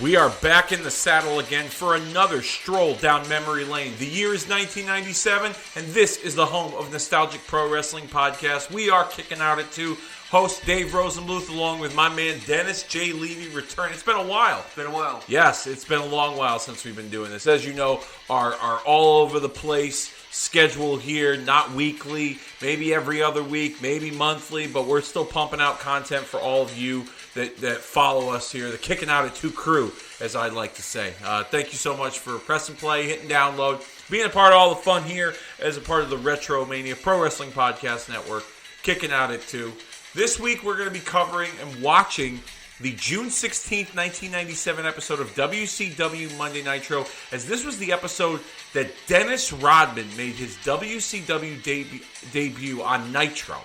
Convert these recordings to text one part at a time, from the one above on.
We are back in the saddle again for another stroll down memory lane. The year is 1997, and this is the home of Nostalgic Pro Wrestling Podcast. We are kicking out at 2. Host Dave Rosenbluth, along with my man Dennis J. Levy, return. It's been a while. It's been a while. Yes, it's been a long while since we've been doing this. As you know, our all over the place schedule here, not weekly, maybe every other week, maybe monthly, but we're still pumping out content for all of you that follow us here, the Kicking Out at 2 crew, as I'd like to say. Thank you so much for pressing play, hitting download, being a part of all the fun here as a part of the Retro Mania Pro Wrestling Podcast Network, Kicking Out at 2. This week we're going to be covering and watching the June 16th, 1997 episode of WCW Monday Nitro, as this was the episode that Dennis Rodman made his WCW debut on Nitro.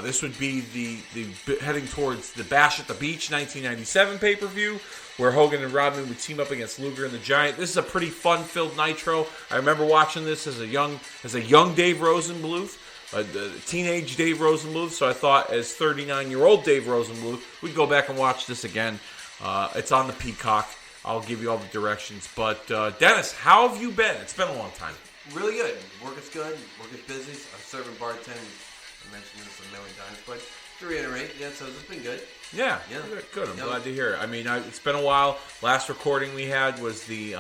This would be the heading towards the Bash at the Beach 1997 pay-per-view, where Hogan and Rodman would team up against Luger and the Giant. This is a pretty fun-filled Nitro. I remember watching this as a young Dave Rosenbluth. Teenage Dave Rosenbluth, so I thought as 39-year-old Dave Rosenbluth, we'd go back and watch this again. It's on the Peacock. I'll give you all the directions. But, Dennis, how have you been? It's been a long time. Really good. Work is good. Work is busy. I'm serving bartending. I mentioned this a million times, but to reiterate, so it's been good. Yeah. Good. I'm glad to hear it. I mean, it's been a while. Last recording we had was the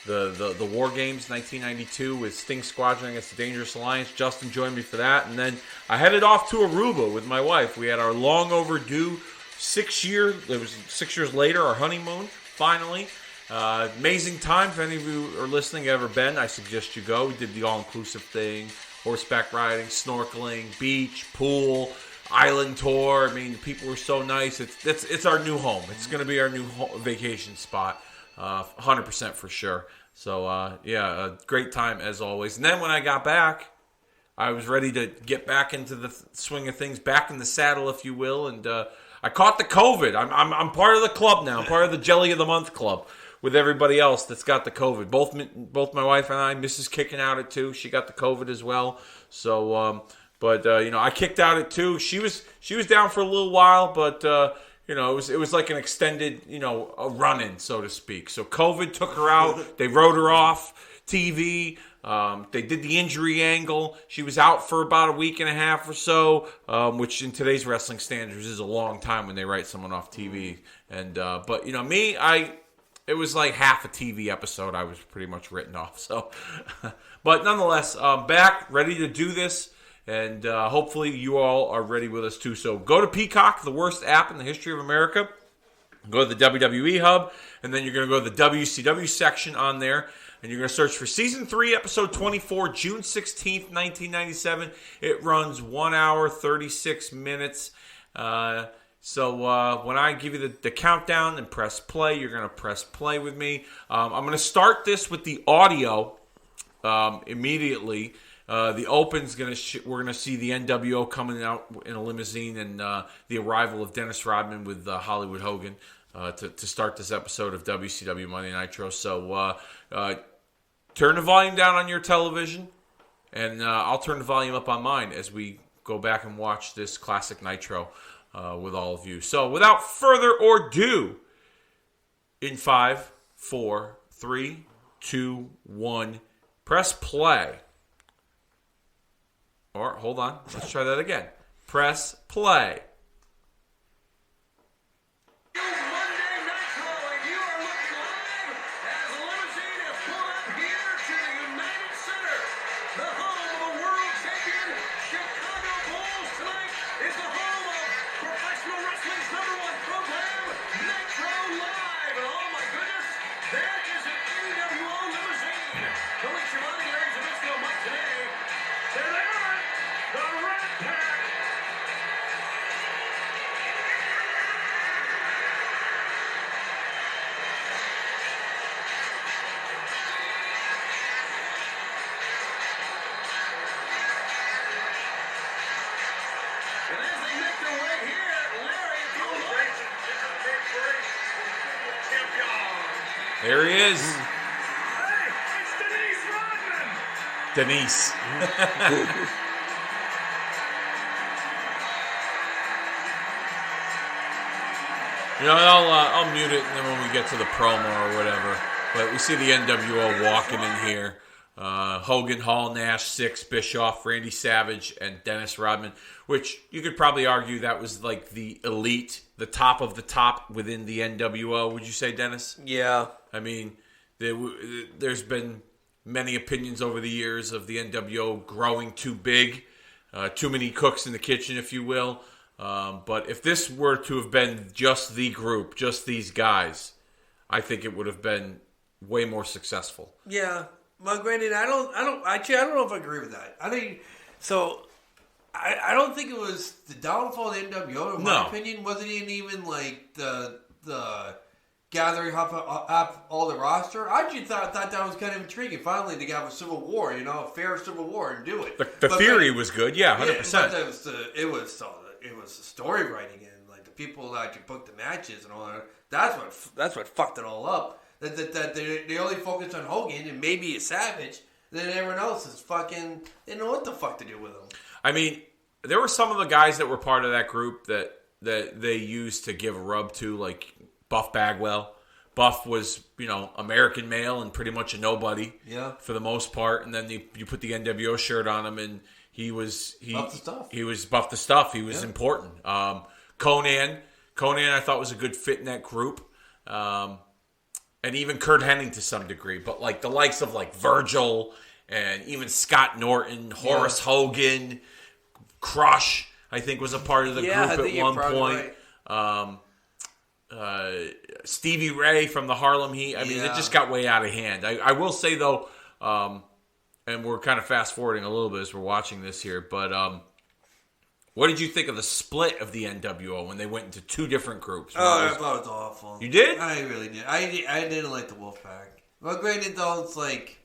War Games 1992 with Sting Squadron against the Dangerous Alliance. Justin joined me for that, and then I headed off to Aruba with my wife. We had our long overdue 6 years later, our honeymoon, finally. Amazing time. If any of you are listening, ever been, I suggest you go. We did the all-inclusive thing, horseback riding, snorkeling, beach, pool, island tour. I mean, the people were so nice. It's our new home. It's going to be our new vacation spot. 100% for sure. So, a great time as always. And then when I got back, I was ready to get back into the swing of things, back in the saddle, if you will. And I caught the COVID. I'm part of the club now. I'm part of the Jelly of the Month club with everybody else that's got the COVID. Both my wife and I, Mrs. Kicking Out at 2, she got the COVID as well. So, I kicked out at 2. She was down for a little while, but it was like an extended, a run-in, so to speak. So COVID took her out. They wrote her off TV. They did the injury angle. She was out for about a week and a half or so, which in today's wrestling standards is a long time when they write someone off TV. And but me, it was like half a TV episode. I was pretty much written off. So, but nonetheless, back, ready to do this. And hopefully you all are ready with us too. So go to Peacock, the worst app in the history of America. Go to the WWE hub, and then you're going to go to the WCW section on there, and you're going to search for Season 3, Episode 24, June 16th, 1997. It runs 1 hour, 36 minutes. So when I give you the countdown and press play, you're going to press play with me. I'm going to start this with the audio immediately. The Open's we're gonna see the NWO coming out in a limousine, and the arrival of Dennis Rodman with Hollywood Hogan to start this episode of WCW Monday Nitro. So turn the volume down on your television, and I'll turn the volume up on mine as we go back and watch this classic Nitro with all of you. So without further ado, in 5, 4, 3, 2, 1, press play. Or, hold on, let's try that again. Press play. Monday Nitro, and you are looking live as the limousine is pulled up here to the United Center. The home of the world champion Chicago Bulls. Tonight is the home of professional wrestling's #1 program, Nitro Live. And oh my goodness, that is an NWO limousine. The Lex Luger, Larry Zbyszko, Mike today. They're there. The Red Pack. And as they make their way here, Larry champion. There he is. Hey, it's Dennis Rodman. Denise. You know, I'll mute it, and then when we get to the promo or whatever. But we see the NWO walking in here. Hogan, Hall, Nash, Six, Bischoff, Randy Savage, and Dennis Rodman. Which you could probably argue that was like the elite, the top of the top within the NWO. Would you say, Dennis? Yeah. I mean, there's been many opinions over the years of the NWO growing too big, too many cooks in the kitchen, if you will. But if this were to have been just the group, just these guys, I think it would have been way more successful. Yeah. Well, granted, I don't know if I agree with that. I don't think it was the downfall of the NWO. In my opinion, wasn't even like the gathering up all the roster. I actually thought that was kind of intriguing. Finally, to have a civil war, a fair civil war, and do it. The theory was good, yeah, 100%. But it was the story writing and like the people that actually booked the matches and all that. That's what fucked it all up. That they only focused on Hogan and maybe a Savage. Then everyone else is fucking. They didn't know what the fuck to do with them. I mean, there were some of the guys that were part of that group that they used to give a rub to, like Buff Bagwell. Buff was, American male and pretty much a nobody, for the most part. And then you put the NWO shirt on him, and he was buff the stuff. He was buff the stuff. He was important. Conan, I thought was a good fit in that group. And even Kurt Hennig to some degree, but like the likes of like Virgil and even Scott Norton, Horace Hogan, Crush, I think was a part of the group at one point. Right. Stevie Ray from the Harlem Heat. I mean, it just got way out of hand. I will say though, and we're kind of fast forwarding a little bit as we're watching this here, but what did you think of the split of the NWO when they went into two different groups? I thought it was awful. You did? I really did. I didn't like the Wolfpack. Well, granted, though, it's like...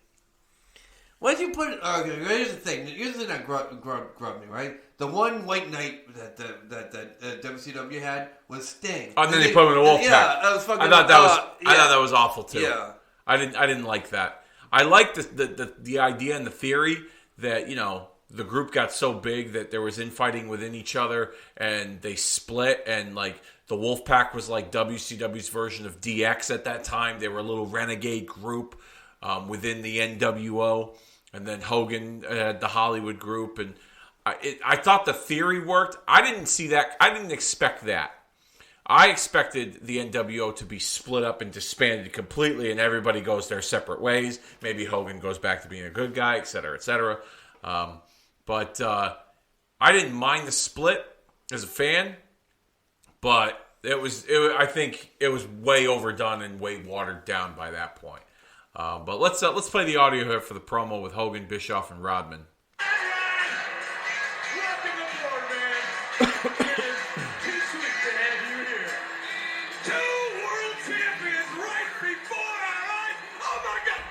Once you put... Okay, here's the thing. Here's the thing that grubbed me, right? The one white knight that WCW had was Sting. Oh, and then they put him in a Wolfpack. Yeah, that was fucking... I thought that was awful, too. Yeah. I didn't like that. I liked the idea and the theory that, the group got so big that there was infighting within each other, and they split, and like the Wolfpack was like WCW's version of DX at that time. They were a little renegade group within the NWO, and then Hogan had the Hollywood group, and I thought the theory worked. I didn't see that. I didn't expect that. I expected the NWO to be split up and disbanded completely, and everybody goes their separate ways. Maybe Hogan goes back to being a good guy, et cetera, et cetera. But I didn't mind the split as a fan, but I think it was way overdone and way watered down by that point. But let's play the audio here for the promo with Hogan, Bischoff, and Rodman. Welcome aboard, man. It is too sweet to have you here. 2 world champions right before our eyes. Oh my God!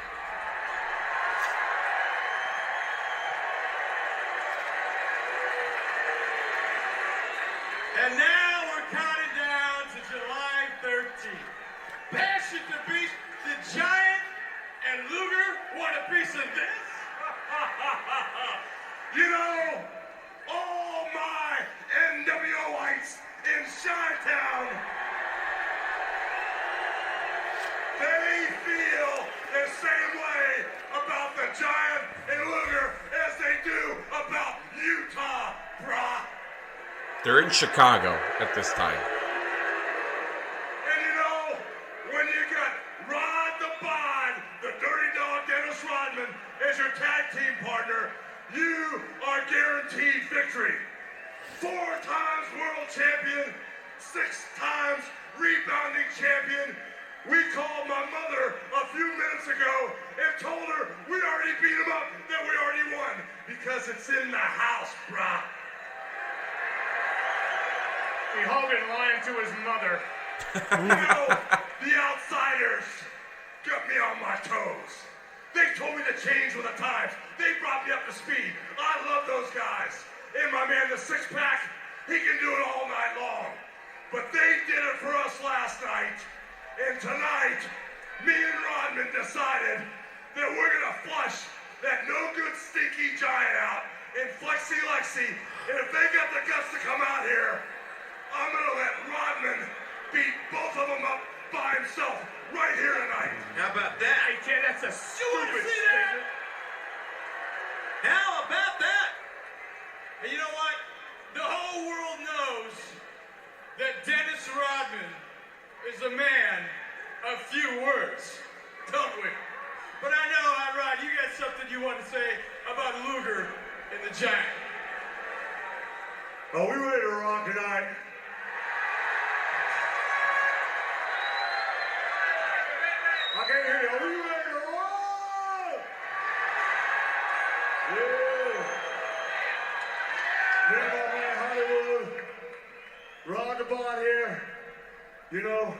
And now we're counting down to July 13th. Passion to beat the Giant and Luger. Want a piece of this? All my NWOites in Chi-Town, they feel the same way about the Giant and Luger as they do about Utah, brah. They're in Chicago at this time. And when you got Rod the Bod, the Dirty Dog Dennis Rodman, as your tag team partner, you are guaranteed victory. 4 times world champion, 6 times rebounding champion. We called my mother a few minutes ago and told her we already beat him up, that we already won, because it's in the house, brah. Hogan lying to his mother. The outsiders got me on my toes. They told me to change with the times. They brought me up to speed. I love those guys. And my man, the six-pack, he can do it all night long. But they did it for us last night. And tonight, me and Rodman decided that we're going to flush that no-good stinky Giant out and Flexi Lexi. And if they got the guts to come out here, I'm going to let Rodman beat both of them up by himself right here tonight. How about that? Hey, kid, that's a stupid see statement. How about that? And you know what? The whole world knows that Dennis Rodman is a man of few words, don't we? But I know, Rod, you got something you want to say about Luger and the Giant. Are we ready to rock tonight? I can't hear you. Are we ready to rock? Yeah. Me and my man Hollywood, roundabout here. You know,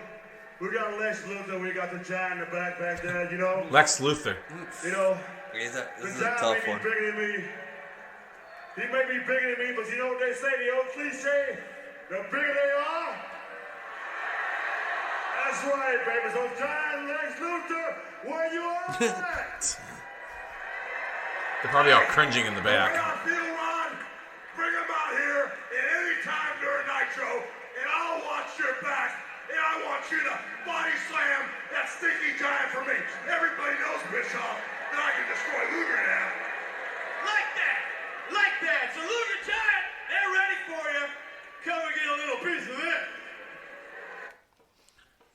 we got Lex Luger, we got the Giant in the back there, you know. Lex Luthor. You know, This the is a Giant tough may one. be bigger than me. He may be bigger than me, but you know what they say, the old cliche? The bigger they are, that's right, baby. So Giant Lex Luger, where you at? They're probably all cringing in the When back. I feel Ron, bring him out here at any time during Nitro, and I'll watch your back, and I want you to body slam that stinky Giant for me. Everybody knows, Bischoff, that I can destroy Luger now. Like that! Like that! So Luger Giant, they're ready for you. Come and get a little piece of this.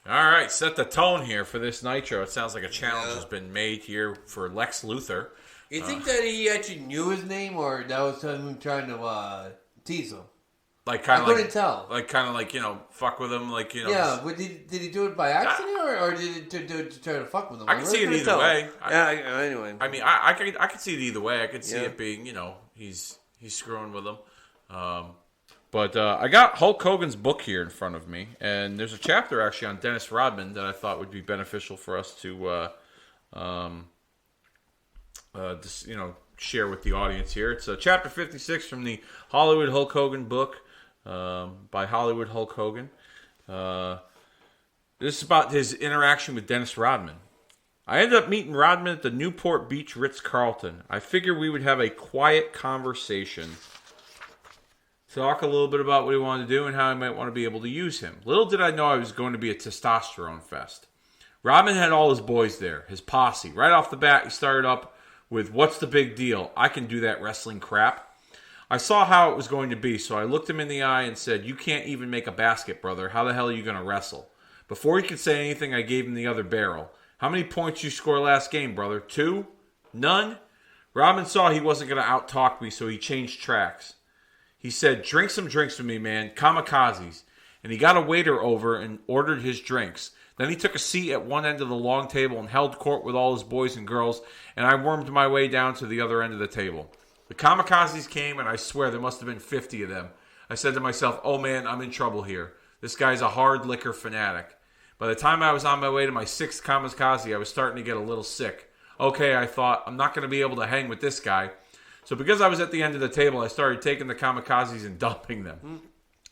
All right, set the tone here for this Nitro. It sounds like a challenge has been made here for Lex Luthor. You think that he actually knew his name, or that was him trying to tease him? Like kind I of couldn't tell. Like kind of like, you know, fuck with him, like, you know. Yeah, but did he do it by accident, or did he do it to try to fuck with him? I can see it either way. Anyway. I mean, I could see it either way. I could see Yeah. it being, you know, he's screwing with him. But I got Hulk Hogan's book here in front of me, and there's a chapter actually on Dennis Rodman that I thought would be beneficial for us to, just, you know, share with the audience here. It's chapter 56 from the Hollywood Hulk Hogan book by Hollywood Hulk Hogan. This is about his interaction with Dennis Rodman. I ended up meeting Rodman at the Newport Beach Ritz-Carlton. I figured we would have a quiet conversation. Talk a little bit about what he wanted to do and how I might want to be able to use him. Little did I know I was going to be a testosterone fest. Rodman had all his boys there, his posse. Right off the bat, he started up with, "What's the big deal? I can do that wrestling crap." I saw how it was going to be, so I looked him in the eye and said, "You can't even make a basket, brother. How the hell are you going to wrestle?" Before he could say anything, I gave him the other barrel. "How many points you score last game, brother? 2? None?" Rodman saw he wasn't going to out-talk me, so he changed tracks. He said, "Drink some drinks with me, man. Kamikazes." And he got a waiter over and ordered his drinks. Then he took a seat at one end of the long table and held court with all his boys and girls, and I wormed my way down to the other end of the table. The Kamikazes came, and I swear there must have been 50 of them. I said to myself, "Oh man, I'm in trouble here. This guy's a hard liquor fanatic." By the time I was on my way to my 6th Kamikaze, I was starting to get a little sick. Okay, I thought, I'm not going to be able to hang with this guy. So because I was at the end of the table, I started taking the Kamikazes and dumping them.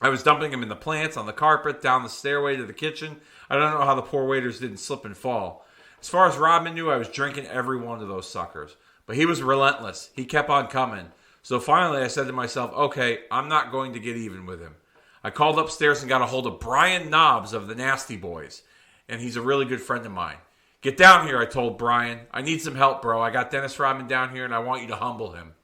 I was dumping them in the plants, on the carpet, down the stairway to the kitchen. I don't know how the poor waiters didn't slip and fall. As far as Rodman knew, I was drinking every one of those suckers. But he was relentless. He kept on coming. So finally I said to myself, okay, I'm not going to get even with him. I called upstairs and got a hold of Brian Knobs of the Nasty Boys. And he's a really good friend of mine. "Get down here," I told Brian. "I need some help, bro. I got Dennis Rodman down here and I want you to humble him."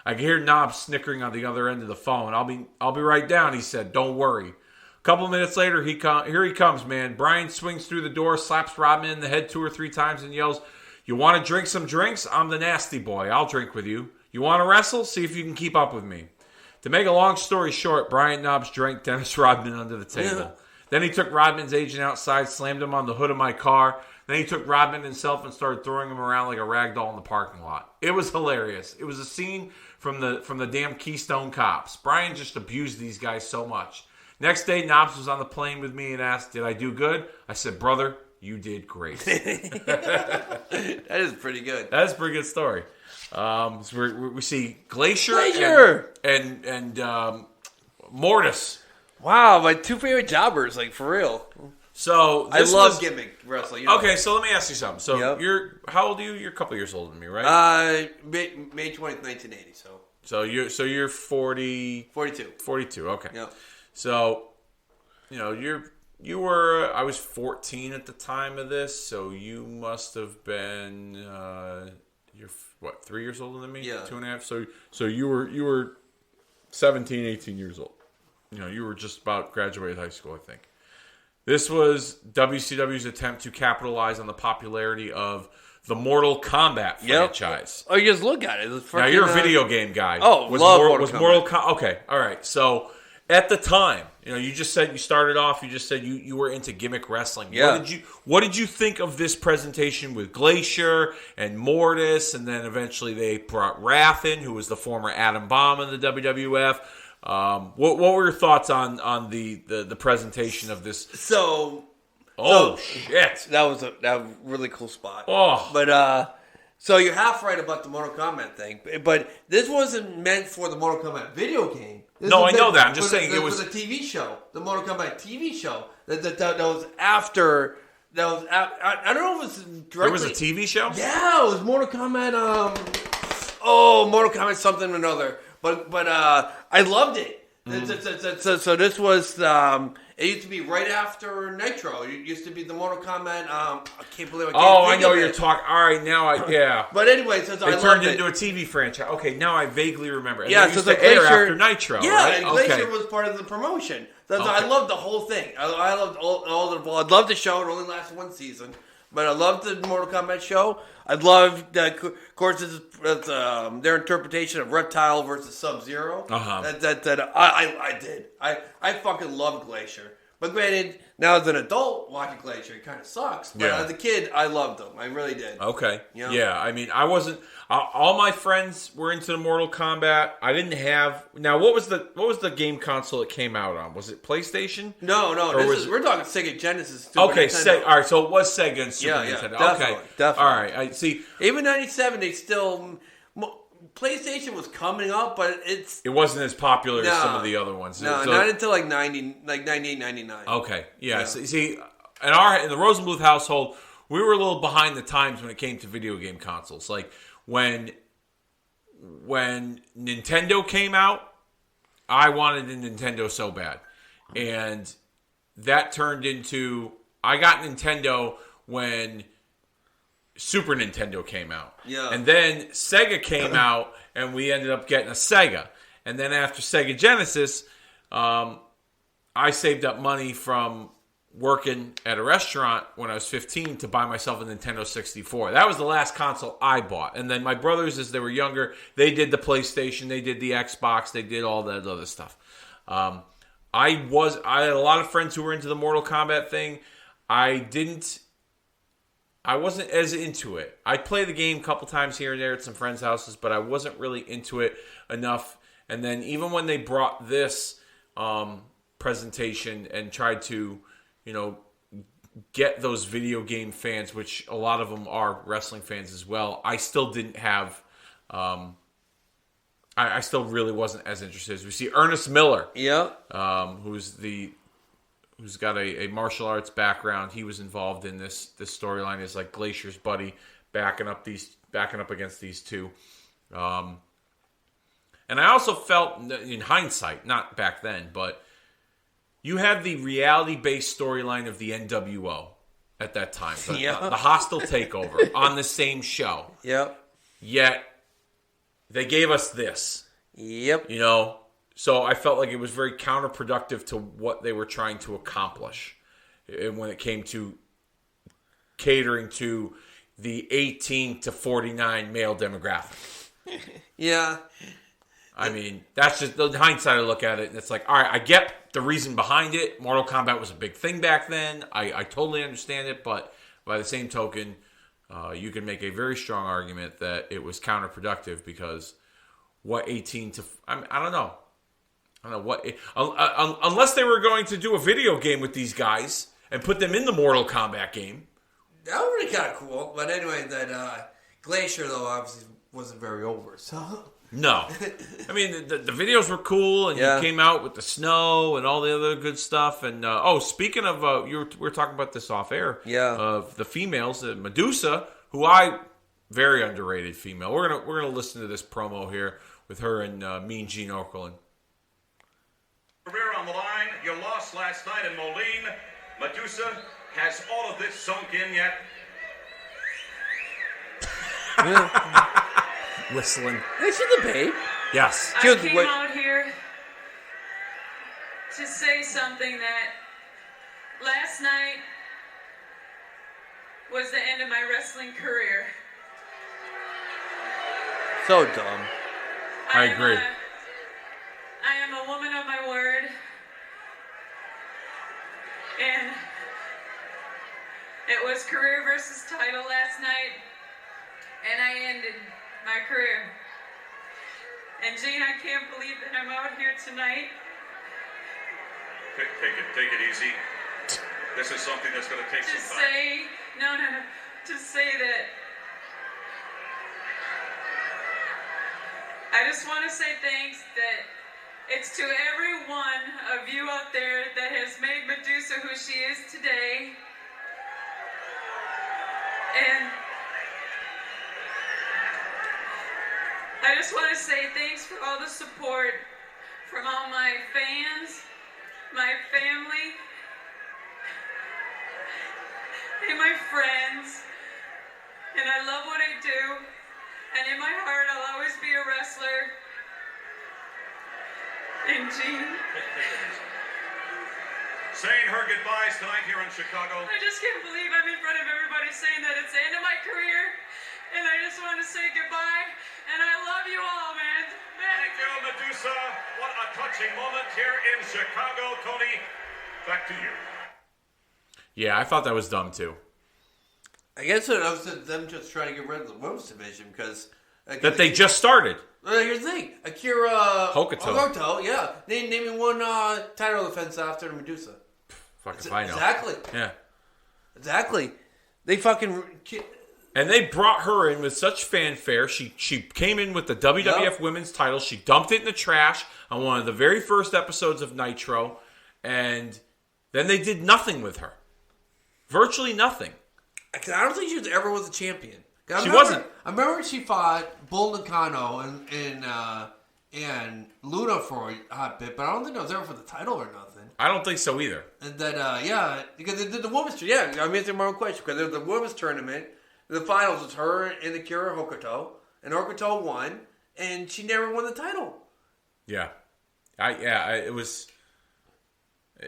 I could hear Knobs snickering on the other end of the phone. I'll be right down," he said. "Don't worry." A couple minutes later, here he comes, man. Brian swings through the door, slaps Rodman in the head 2 or 3 times and yells, "You want to drink some drinks? I'm the Nasty Boy. I'll drink with you. You want to wrestle? See if you can keep up with me." To make a long story short, Brian Knobs drank Dennis Rodman under the table. Then he took Rodman's agent outside, slammed him on the hood of my car. Then he took Rodman himself and started throwing him around like a rag doll in the parking lot. It was hilarious. It was a scene from the damn Keystone Cops. Brian just abused these guys so much. Next day, Knobs was on the plane with me and asked, "Did I do good?" I said, "Brother, you did great." That is pretty good. That is a pretty good story. So we see Glacier and Mortis. Wow, my 2 favorite jobbers, like for real. So I love gimmick wrestling. You know? Okay, so let me ask you something. So Yep. how old are you? You're a couple years older than me, right? May 20th, 1980. So you're 40, 42. 42. Okay. Yep. So, you know, I was 14 at the time of this, so you must have been, you're what, 3 years older than me? Yeah. 2.5. So you were 17, 18 years old. You were just about graduated high school, I think. This was WCW's attempt to capitalize on the popularity of the Mortal Kombat franchise. Oh, you just look at it. Now, you're a video game guy. Oh, love Mortal Kombat. Okay, all right. So, at the time, you just said you started off, you just said you were into gimmick wrestling. Yeah. What did you think of this presentation with Glacier and Mortis, and then eventually they brought Wrath in, who was the former Adam Bomb in the WWF? What were your thoughts on the presentation of this? Shit! That was a really cool spot. Oh, but so you're half right about the Mortal Kombat thing, but this wasn't meant for the Mortal Kombat video game. No, I know that. I'm just saying it was a TV show, the Mortal Kombat TV show that was after. That was I don't know if it was directly. There was a TV show. Yeah, it was Mortal Kombat. Mortal Kombat something or another. But I loved it. So this was it used to be right after Nitro. It used to be the Mortal Kombat. I can't believe I can't I think know of you're it. talking. All right, now yeah. But anyway, so it turned into a TV franchise. Okay, now I vaguely remember. And yeah, it used so to air Glacier, after Nitro. Yeah, right? and Glacier was part of the promotion. So Okay. I loved the whole thing. I loved all the. I loved the show. It only lasted one season. But I loved the Mortal Kombat show. I loved, of course, their interpretation of Reptile versus Sub-Zero. That I did. I fucking loved Glacier. But granted, now as an adult watching Glacier, it kind of sucks. But as a kid, I loved them. I really did. Okay. You know? Yeah, I mean, I wasn't. All my friends were into the Mortal Kombat. I didn't have. Now, what was the game console it came out on? Was it PlayStation? No. We're talking Sega Genesis. Okay, all right. So it was Sega and Super Yeah, Nintendo. definitely. All right. I see. Even '97, they still. PlayStation was coming up, but it wasn't as popular as some of the other ones. No, not until like 98, 99. Okay, yeah. So, see, in the Rosenbluth household, we were a little behind the times when it came to video game consoles. Like when Nintendo came out, I wanted a Nintendo so bad, and that turned into I got Nintendo when Super Nintendo came out. Yeah. And then Sega came out, and we ended up getting a Sega. And then after Sega Genesis, I saved up money from working at a restaurant when I was 15 to buy myself a Nintendo 64. That was the last console I bought. And then my brothers, as they were younger, they did the PlayStation, they did the Xbox, they did all that other stuff. I had a lot of friends who were into the Mortal Kombat thing. I wasn't as into it. I'd play the game a couple times here and there at some friends' houses, but I wasn't really into it enough. And then even when they brought this presentation and tried to, get those video game fans, which a lot of them are wrestling fans as well, I still didn't have... I still really wasn't as interested. As we see Ernest Miller, who's got a martial arts background. He was involved in this storyline as like Glacier's buddy, backing up against these two. And I also felt, in hindsight, not back then, but you had the reality-based storyline of the NWO at that time. The hostile takeover on the same show. Yep. Yet they gave us this. Yep. So I felt like it was very counterproductive to what they were trying to accomplish when it came to catering to the 18 to 49 male demographic. Yeah. I mean, that's just the hindsight I look at it, and it's like, all right, I get the reason behind it. Mortal Kombat was a big thing back then. I totally understand it, but by the same token, you can make a very strong argument that it was counterproductive because what 18 to... I don't know. I don't know what... unless they were going to do a video game with these guys and put them in the Mortal Kombat game. That would be kind of cool. But anyway, that Glacier, though, obviously wasn't very over, so... No. I mean, the videos were cool, and you came out with the snow and all the other good stuff. And, speaking of... we were talking about this off air. Yeah. Of the females, Medusa, who very underrated female. We're gonna listen to this promo here with her and Mean Gene Okerlund. Career on the line. You lost last night in Moline. Medusa, has all of this sunk in yet? Whistling. Is she the babe? Yes. I Dude, came what- out here to say something that last night was the end of my wrestling career. So dumb. I agree. I am a woman of my word. And it was career versus title last night. And I ended my career. And Gene, I can't believe that I'm out here tonight. Take it easy. This is something that's going to take To some time. say, no, to say that I just want to say thanks that it's to every one of you out there that has made Medusa who she is today. And I just want to say thanks for all the support from all my fans, my family, and my friends. And I love what I do. And in my heart, I'll always be a wrestler. And Gene, Saying her goodbyes tonight here in Chicago. I just can't believe I'm in front of everybody saying that it's the end of my career. And I just want to say goodbye. And I love you all, man. Thank you, Medusa. What a touching moment here in Chicago. Tony, back to you. Yeah, I thought that was dumb too. I guess it was them just trying to get rid of the women's division because That they just started. Here's the thing: Akira Hokuto. yeah. They named one title defense after Medusa. Fuck if I know. Exactly. Yeah. Exactly. They fucking. And they brought her in with such fanfare. She came in with the WWF Yep. Women's title. She dumped it in the trash on one of the very first episodes of Nitro. And then they did nothing with her. Virtually nothing. I don't think she ever was a champion. She wasn't. I remember she fought Bull Nakano and Luna for a hot bit, but I don't think it was ever for the title or nothing. I don't think so either. And then, yeah, because they did the women's tournament. Yeah, I answered my own question. Because the women's tournament, the finals was her and Akira Hokuto, and Hokuto won, and she never won the title. Yeah. It was...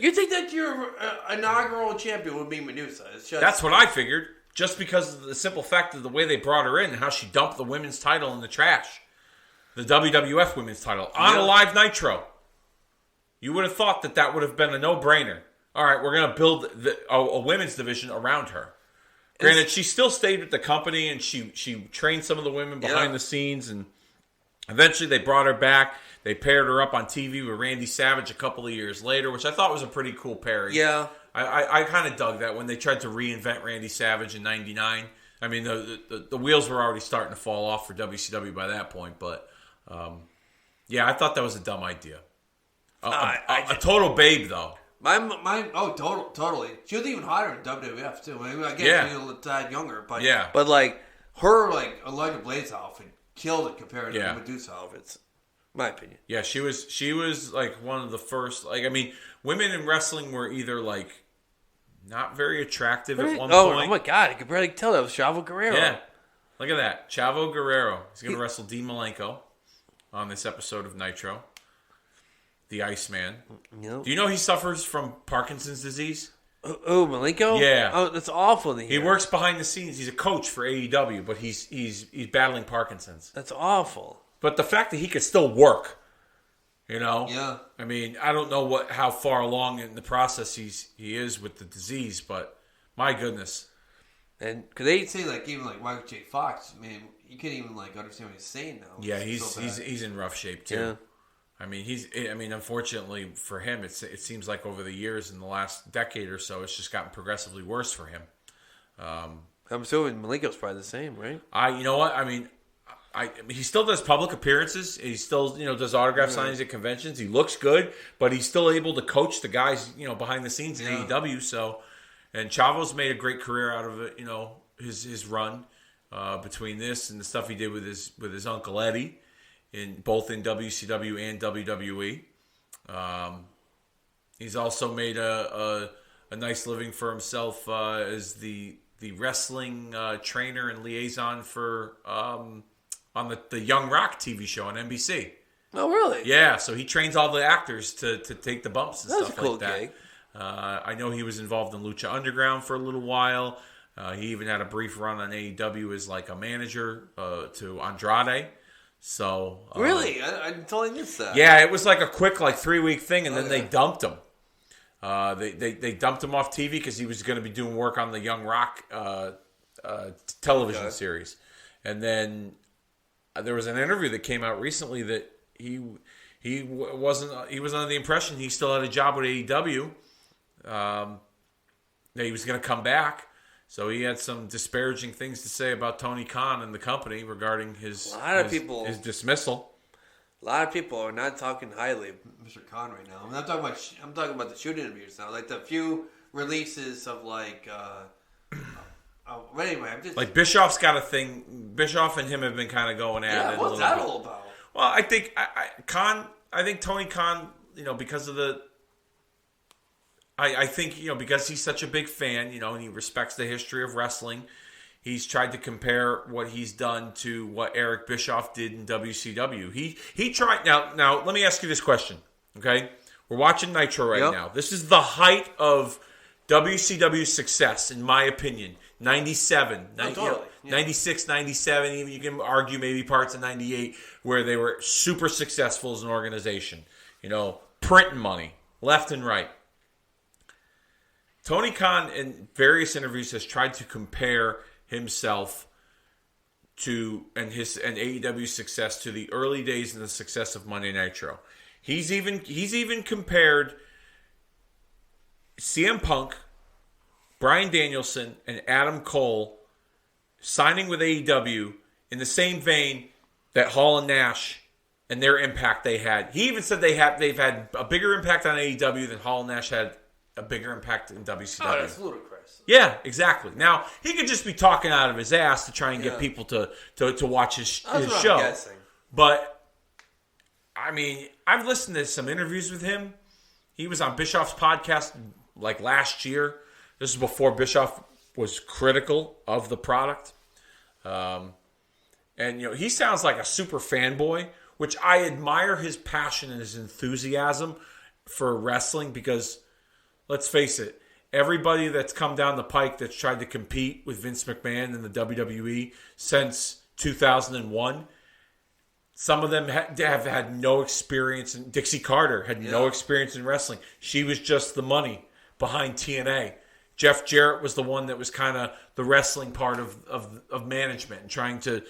You think that your inaugural champion would be Medusa? It's just, That's what I figured. Just because of the simple fact of the way they brought her in and how she dumped the women's title in the trash. The WWF women's title. On a live Nitro. You would have thought that would have been a no-brainer. All right, we're going to build a women's division around her. Granted, she still stayed with the company and she trained some of the women behind the scenes. And eventually they brought her back. They paired her up on TV with Randy Savage a couple of years later, which I thought was a pretty cool pairing. Yeah. I kind of dug that when they tried to reinvent Randy Savage in '99. I mean, the wheels were already starting to fall off for WCW by that point. But, yeah, I thought that was a dumb idea. A total babe, though. Totally. She was even hotter in WWF, too. I mean, I guess she was a tad younger. But, Yeah. But, like, her, like, Elijah Blaze outfit killed it compared to the Medusa outfits. My opinion. Yeah, she was like one of the first. Like, I mean, women in wrestling were either like not very attractive at one point. Oh my God! I could barely tell that was Chavo Guerrero. Yeah, look at that, Chavo Guerrero. He's going to wrestle Dean Malenko on this episode of Nitro. The Iceman. Yep. Do you know he suffers from Parkinson's disease? Oh, Malenko? Yeah. Oh, that's awful to hear. He works behind the scenes. He's a coach for AEW, but he's battling Parkinson's. That's awful. But the fact that he could still work, you know? Yeah. I mean, I don't know how far along in the process he is with the disease, but my goodness. And because they say like even like Michael J. Fox, man, you can't even like understand what he's saying now. Yeah, It's he's in rough shape too. Yeah. I mean, unfortunately for him, it seems like over the years in the last decade or so, it's just gotten progressively worse for him. I'm assuming Malenko's probably the same, right? You know what? I mean, he still does public appearances. He still, does autograph signings at conventions. He looks good, but he's still able to coach the guys, behind the scenes in AEW. So, and Chavo's made a great career out of it. His run between this and the stuff he did with his Uncle Eddie, both in WCW and WWE. He's also made a a nice living for himself as the wrestling trainer and liaison for on the Young Rock TV show on NBC. Oh, really? Yeah, so he trains all the actors to take the bumps and That's stuff a cool like that. gig. I know he was involved in Lucha Underground for a little while. He even had a brief run on AEW as like a manager to Andrade. So Really? I totally missed that. yeah, it was like a quick 3-week thing, and then they dumped him. They dumped him off TV because he was going to be doing work on the Young Rock television series. And then there was an interview that came out recently that he was under the impression he still had a job with AEW. That he was going to come back. So he had some disparaging things to say about Tony Khan and the company regarding his dismissal. A lot of people are not talking highly of Mr. Khan right now. I'm talking about the shoot interviews now. Like the few releases of but anyway, I'm just Bischoff's got a thing. Bischoff and him have been kind of going at it. What's that all about? Well, I think I think Tony Khan, because of the. I think, because he's such a big fan, and he respects the history of wrestling, he's tried to compare what he's done to what Eric Bischoff did in WCW. He tried. Now, let me ask you this question, okay? We're watching Nitro right now. This is the height of WCW's success, in my opinion. 97, 96, 97, even you can argue maybe parts of 98, where they were super successful as an organization. Printing money, left and right. Tony Khan, in various interviews, has tried to compare himself to and AEW's success to the early days and the success of Monday Nitro. He's even compared CM Punk, Bryan Danielson, and Adam Cole signing with AEW in the same vein that Hall and Nash and their impact they had. He even said they've had a bigger impact on AEW than Hall and Nash had a bigger impact in WCW. Oh, that's ludicrous. Yeah, exactly. Now, he could just be talking out of his ass to try and get people to watch his show. I'm guessing. But, I mean, I've listened to some interviews with him. He was on Bischoff's podcast last year. This is before Bischoff was critical of the product. And, he sounds like a super fanboy, which I admire his passion and his enthusiasm for wrestling because... Let's face it, everybody that's come down the pike that's tried to compete with Vince McMahon in the WWE since 2001, some of them have had no experience. And Dixie Carter had no experience in wrestling. She was just the money behind TNA. Jeff Jarrett was the one that was kind of the wrestling part of management and trying to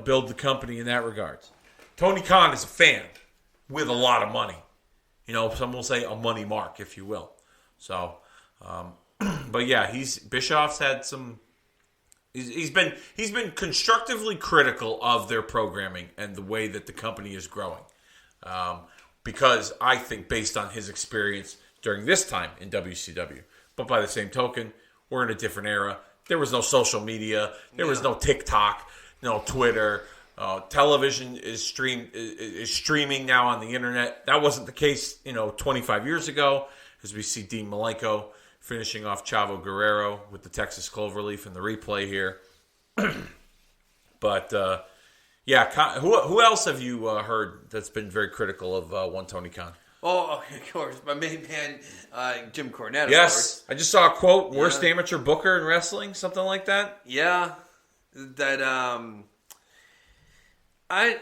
build the company in that regards. Tony Khan is a fan with a lot of money. Some will say a money mark, if you will. So, but yeah, Bischoff's had some. He's been constructively critical of their programming and the way that the company is growing, because I think based on his experience during this time in WCW. But by the same token, we're in a different era. There was no social media. There was no TikTok, no Twitter. Television is streaming now on the internet. That wasn't the case, 25 years ago. As we see Dean Malenko finishing off Chavo Guerrero with the Texas Cloverleaf in the replay here. But, who else have you heard that's been very critical of one Tony Khan? Oh, of course. My main man, Jim Cornette, Yes. I just saw a quote, worst amateur booker in wrestling, something like that. Yeah. That, I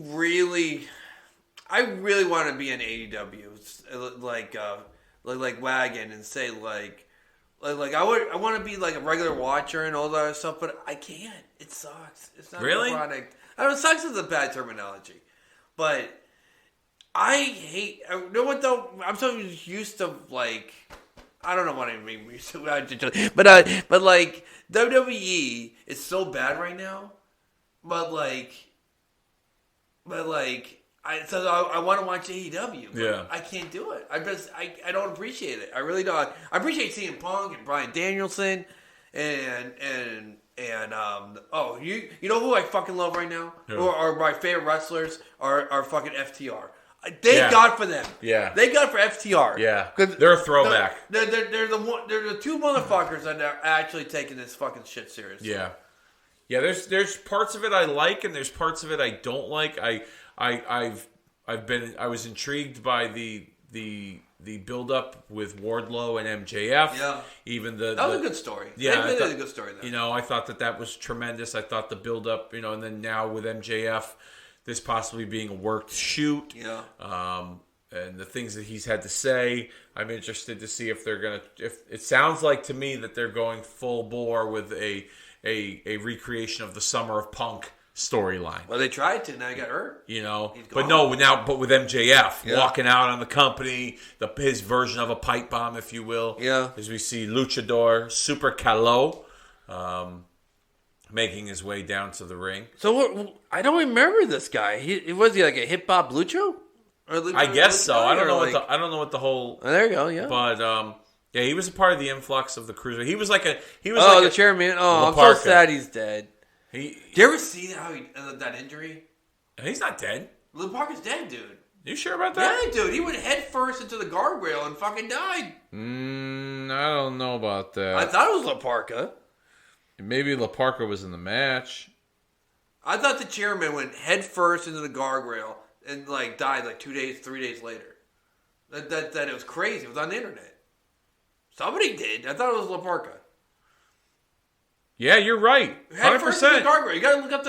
really want to be an AEW like wagon and say I want to be like a regular watcher and all that other stuff, but I can't. It sucks. It's not really a product. I know sucks is a bad terminology, but I hate. You know what though? I'm so used to I don't know what I mean, but WWE is so bad right now, but I want to watch AEW. But I can't do it. I don't appreciate it. I really don't. I appreciate CM Punk and Bryan Danielson and you know who I fucking love right now? Yeah. Or my favorite wrestlers are fucking FTR. Thank God for them. Yeah. Thank God for FTR. Yeah. 'Cause They're a throwback. They're the two motherfuckers that are actually taking this fucking shit seriously. Yeah. Yeah, there's parts of it I like and there's parts of it I don't like. I was intrigued by the build up with Wardlow and MJF. Yeah. Even that was a good story. Yeah, they did a good story there. You know, I thought that was tremendous. I thought the build up, and then now with MJF, this possibly being a worked shoot. Yeah. And the things that he's had to say, I'm interested to see if they're gonna. If it sounds like to me that they're going full bore with a recreation of the Summer of Punk storyline. Well, they tried to, now he got hurt. But with MJF walking out on the company, his version of a pipe bomb, if you will. Yeah. As we see Luchador Super Calo making his way down to the ring. So I don't remember this guy. Was he like a hip hop lucho? I guess so. I don't know what the whole. Oh, there you go. Yeah. But yeah, he was a part of the influx of the cruiser. He was like the chairman. Oh, I'm so sad he's dead. Did you ever see how that injury? He's not dead. Parker's dead, dude. You sure about that? Yeah, dude. He went head first into the guardrail and fucking died. I don't know about that. I thought it was LaParca. Maybe LaParca was in the match. I thought the chairman went head first into the guardrail and died 3 days later. That it was crazy. It was on the internet. Somebody did. I thought it was LaParca. Yeah, you're right. 100%. You gotta look up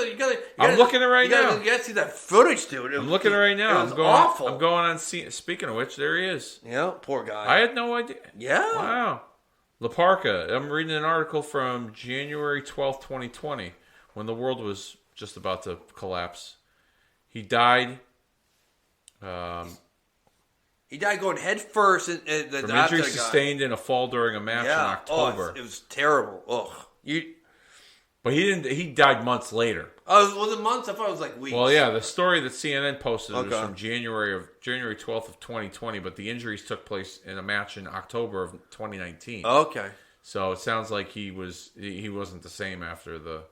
I'm looking at it right now. You gotta see that footage, dude. I'm looking at it right now. It was awful. I'm going on. Speaking of which, there he is. Yeah, poor guy. I had no idea. Yeah. Wow. LaParca. I'm reading an article from January 12th, 2020, when the world was just about to collapse. He died. He died going head first from injury sustained in a fall during a match in October. It was terrible. Ugh. But he didn't. He died months later. Oh, was it months? I thought it was weeks. Well, yeah, the story that CNN posted was from January 12th of 2020, but the injuries took place in a match in October of 2019. Okay. So it sounds like he wasn't the same after the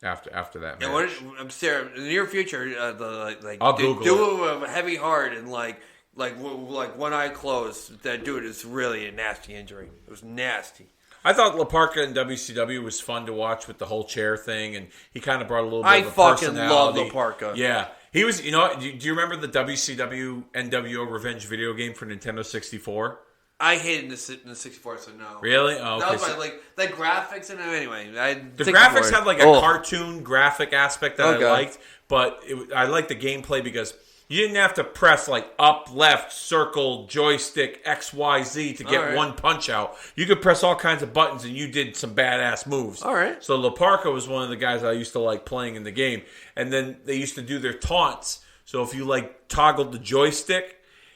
after that match. I'm serious. In the near future, I'll Google do it with a heavy heart and like one eye closed. That dude is really a nasty injury. It was nasty. I thought LaParca in WCW was fun to watch with the whole chair thing, and he kind of brought a little bit of a personality. I fucking love LaParca. Yeah. He was, do you remember the WCW NWO Revenge video game for Nintendo 64? I hated the 64, so no. Really? Oh, okay. That was the graphics and anyway. The graphics had a cartoon graphic aspect that I liked, but I liked the gameplay because you didn't have to press up, left, circle, joystick, X, Y, Z to get one punch out. You could press all kinds of buttons and you did some badass moves. All right. So LaParca was one of the guys I used to like playing in the game. And then they used to do their taunts. So if you toggled the joystick,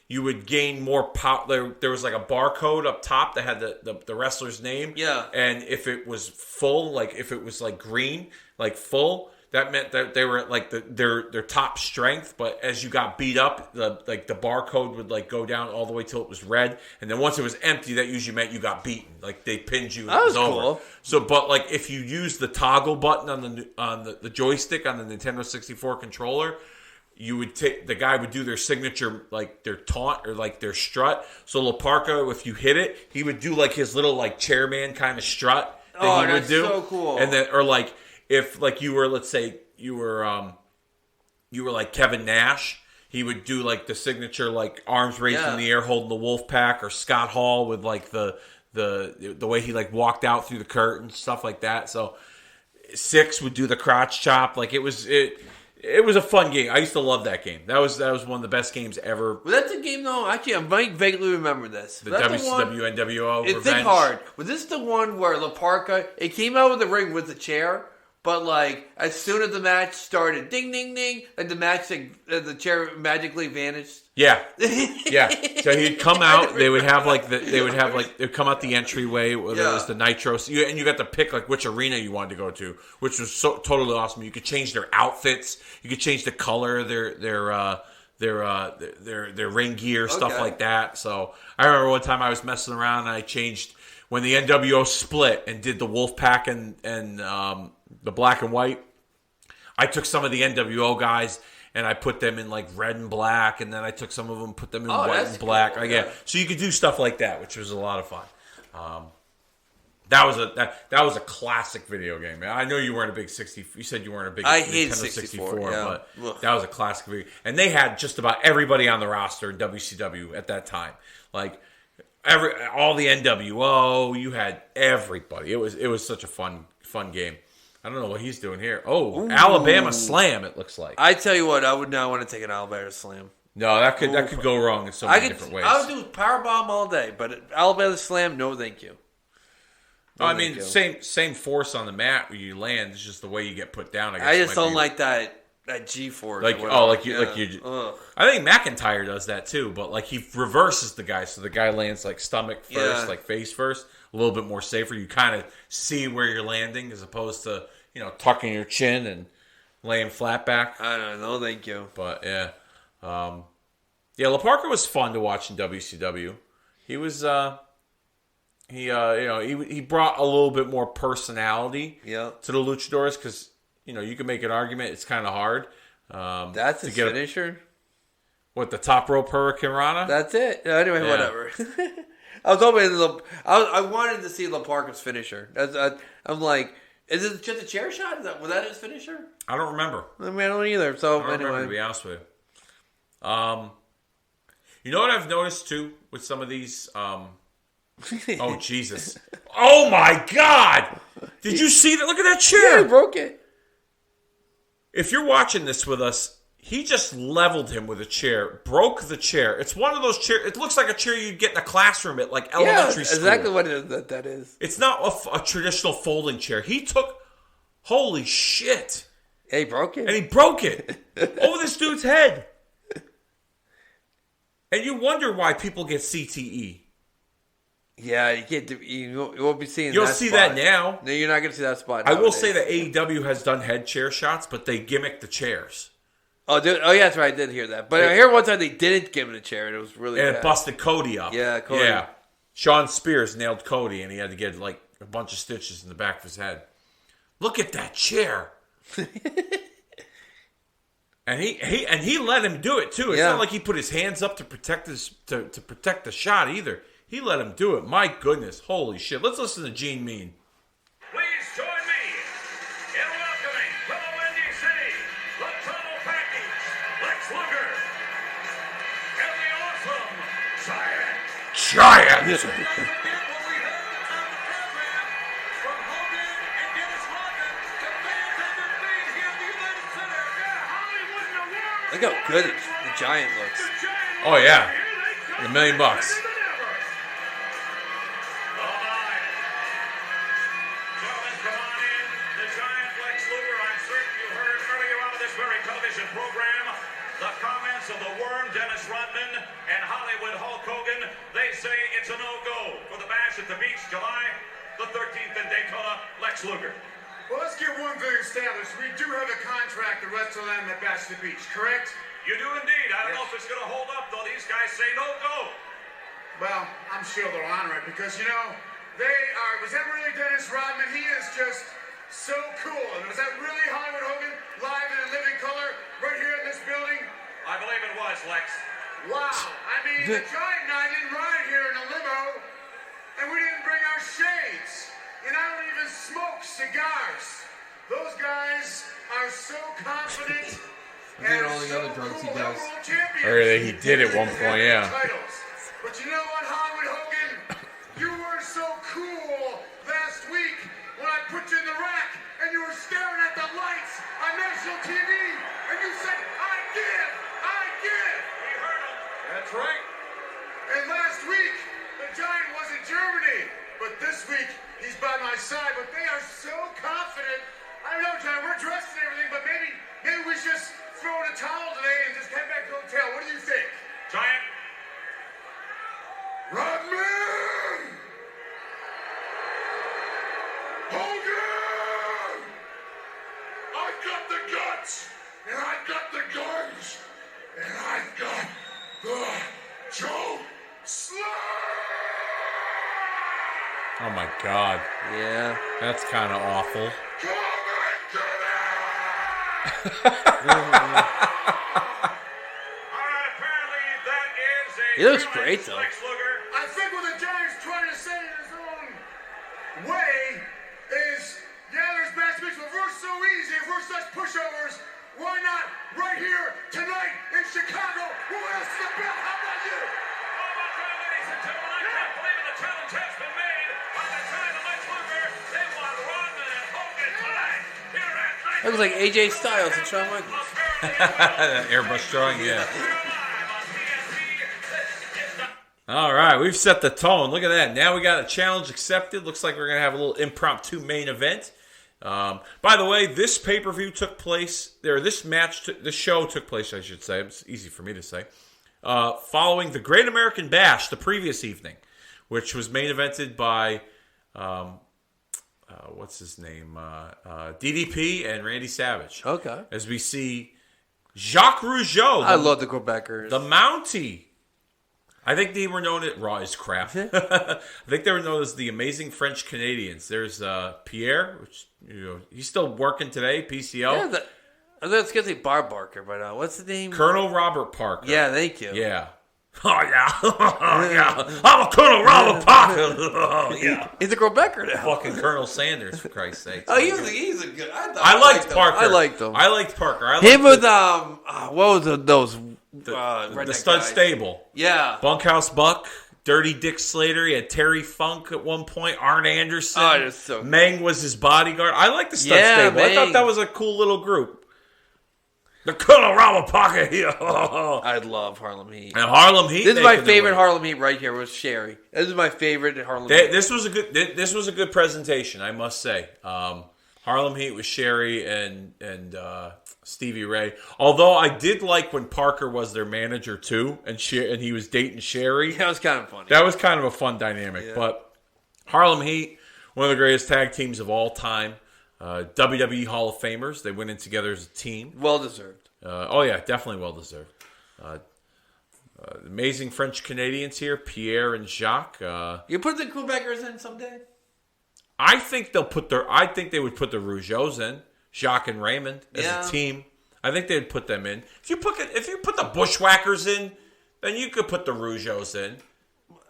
you would gain more power. There was a barcode up top that had the wrestler's name. Yeah. And if it was full, if it was green, full, that meant that they were at their top strength, but as you got beat up, the barcode would go down all the way till it was red, and then once it was empty, that usually meant you got beaten. They pinned you. And that was over. Cool. So, but if you use the toggle button on the joystick on the Nintendo 64 controller, you would the guy would do their signature their taunt or their strut. So LaParca, if you hit it, he would do his little chairman kind of strut that he would do. So cool. And then if you were, let's say you were Kevin Nash, he would do the signature arms raised in the air holding the wolf pack, or Scott Hall with the way he walked out through the curtain, stuff like that. So Six would do the crotch chop. It was a fun game. I used to love that game. That was one of the best games ever. Was that the game though? Actually, I might vaguely remember this. The WCW NWO Revenge. Think hard. Was this the one where LaParca, it came out of the ring with the chair, but as soon as the match started, ding ding ding, the match the chair magically vanished? Yeah. Yeah. So he'd come out, they would they'd come out the entryway, whether it was the Nitro, and you got to pick which arena you wanted to go to, which was so totally awesome. You could change their outfits, you could change the color of their ring gear, stuff like that. So I remember one time I was messing around and I changed when the NWO split and did the Wolfpack and the black and white. I took some of the NWO guys and I put them in like red and black, and then I took some of them, put them in white that's and black. cool, Yeah. So you could do stuff like that, which was a lot of fun. That was a classic video game, man. I know you weren't a big 60. You said you weren't a big I Nintendo hated 64, yeah. but Ugh. that was a classic video. And they had just about everybody on the roster in WCW at that time. Like all the NWO, you had everybody. It was such a fun game. I don't know what he's doing here. Oh, ooh. Alabama Slam, it looks like. I tell you what, I would not want to take an Alabama Slam. No, that could go wrong in so many different ways. I would do powerbomb all day, but Alabama Slam, no thank you. No, I mean, same force on the mat where you land. It's just the way you get put down. I just don't like that G-force. Like you. Ugh. I think McIntyre does that too, but like he reverses the guy, so the guy lands like stomach first, like face first, a little bit more safer. You kind of see where you're landing as opposed to tucking your chin and laying flat back. I don't know, thank you. But yeah, La Parka was fun to watch in WCW. He was. He brought a little bit more personality to the Luchadors because you can make an argument. It's kind of hard. That's his finisher. The top rope Hurricane Rana? That's it. Anyway, whatever. I was hoping I wanted to see La Parka's finisher. I'm like, is it just a chair shot? Was that his finisher? I don't remember. I mean, I don't either. So I don't remember, to be honest with you. You know what I've noticed too with some of these. Oh, Jesus. Oh, my God. Did you see that? Look at that chair. Yeah, he broke it. If you're watching this with us, he just leveled him with a chair, broke the chair. It's one of those chairs. It looks like a chair you'd get in a classroom at like elementary school. Exactly what that is. It's not a traditional folding chair. He took, holy shit. Yeah, he broke it. And he broke it over this dude's head. And you wonder why people get CTE. Yeah, you can't. You won't be seeing. You'll that see spot. that now. No, you're not going to see that spot. I will say that AEW has done head chair shots, but they gimmick the chairs. Oh, yeah, that's right. I did hear that. But I hear one time they didn't give him a chair, and it was really and bad. It busted Cody up. Yeah, Cody. Yeah, Sean Spears nailed Cody, and he had to get like a bunch of stitches in the back of his head. Look at that chair. And he let him do it too. It's not like he put his hands up to protect to protect the shot either. He let him do it. My goodness. Holy shit. Let's listen to Gene Mean. Please join me in welcoming from the Windy City, the Total Package, Lex Luger, and the awesome Giant. Giant! What we heard on the program from Hogan and Dennis Rodman, the fans have been made here at the United Center. Yeah, Hollywood in the world. Look how good the Giant looks. Oh, yeah. $1 million. Program, the comments of the Worm, Dennis Rodman, and Hollywood Hulk Hogan. They say it's a no-go for the Bash at the Beach, July the 13th in Daytona. Lex Luger. Well, let's get one thing established. We do have a contract to wrestle them at Bash at the Beach, correct? You do indeed. I don't know if it's going to hold up, though. These guys say no-go. Well, I'm sure they'll honor it because, was that really Dennis Rodman? He is just so cool. And was that really Hollywood Hogan live in a living color right here in this building? I believe it was, Lex. Wow. I mean, the Giant and I didn't ride here in a limo, and we didn't bring our shades. And I don't even smoke cigars. Those guys are so confident. And all the other drugs he does. Or he did at one point, yeah. But you know what, Hollywood Hogan? You were so cool last week when I put you in the rack and you were staring at the lights on national TV and you said, I give. We heard him. That's right. And last week, the Giant was in Germany. But this week, he's by my side. But they are so confident. I don't know, Giant, we're dressed and everything, but maybe we should just throw in a towel today and just head back to the hotel. What do you think? Giant. Rodman! Hogan! I've got the guts, and I've got the guns, and I've got the choke slam! Oh my God. Yeah. That's kind of awful. Come into this! apparently that is a He looks human great, though. Lex Luger. I think what the Giant's trying to say in his own way is, yeah, there's match makes, but Ruth's so easy. If Ruth does pushovers, why not right here tonight in Chicago? Who else is the belt? How about you? Oh my God, ladies and gentlemen, I can't believe it. The challenge has been made by the time of Lex Luger. They want Rodman and Hogan tonight here at Nitro. Looks like AJ Styles and Shawn Michaels. Airbrush drawing, yeah. All right, we've set the tone. Look at that. Now we got a challenge accepted. Looks like we're going to have a little impromptu main event. By the way, this pay-per-view took place, this show took place, I should say. It's easy for me to say. Following the Great American Bash the previous evening, which was main evented by, what's his name? DDP and Randy Savage. Okay. As we see Jacques Rougeau. I love the Quebecers. The Mountie. I think they were known as Raw is crap. I think they were known as the Amazing French Canadians. There's Pierre, which he's still working today. PCO. Yeah, let's get the Bob Barker, but what's the name? Colonel Robert Parker. Yeah, thank you. Yeah. Oh yeah. Oh yeah. I'm a Colonel Robert Parker. Oh yeah. He's a Quebecer now. Fucking Colonel Sanders, for Christ's sake. Oh, he's a good. I liked Parker. I liked him. I liked Parker. Him with what was those? The redneck Stud guys. Stable. Yeah. Bunkhouse Buck, Dirty Dick Slater. He had Terry Funk at one point. Arn Anderson. Oh, that's so Meng was his bodyguard. I like the Stud Stable. Meng. I thought that was a cool little group. The Colonel Robert Parker here. I love Harlem Heat. And Harlem Heat. This is my favorite Harlem Heat right here was Sherry. This is my favorite Harlem Heat. This was a good presentation, I must say. Harlem Heat with Sherry and Stevie Ray. Although I did like when Parker was their manager too, and he was dating Sherry. That was kind of funny. That was kind of a fun dynamic. Yeah. But Harlem Heat, one of the greatest tag teams of all time. WWE Hall of Famers. They went in together as a team. Well deserved. Oh yeah, definitely well deserved. Amazing French Canadians here, Pierre and Jacques. You put the Quebecers in someday? I think they would put the Rougeaus in, Jacques and Raymond as a team. I think they'd put them in. If you put the Bushwhackers in, then you could put the Rougeaus in.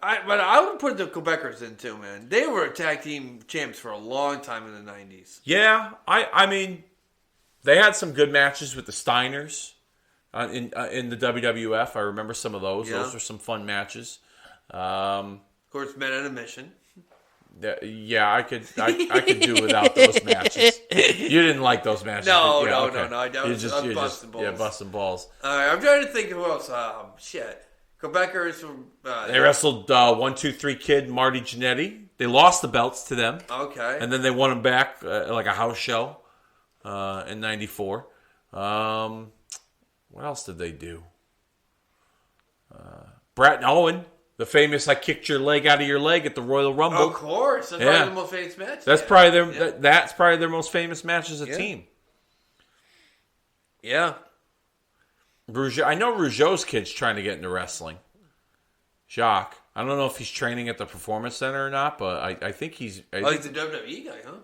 But I would put the Quebecers in too, man. They were tag team champs for a long time in the 90s. Yeah, I mean, they had some good matches with the Steiners in the WWF. I remember some of those. Yeah. Those were some fun matches. Of course, Men on a Mission. Yeah, I could do without those matches. You didn't like those matches. No. I was busting balls. Yeah, busting balls. All right, I'm trying to think of who else. Quebecers. They wrestled 1, 2, 3 Kid, Marty Jannetty. They lost the belts to them. Okay. And then they won them back like a house show in '94. What else did they do? Bret and Owen. The famous "I kicked your leg out of your leg" at the Royal Rumble. Of course, that's probably the most famous match. That's probably their. That's probably their most famous match as a team. Yeah. I know Rougeau's kid's trying to get into wrestling. Jacques. I don't know if he's training at the Performance Center or not, but I think he's. He's a WWE guy, huh?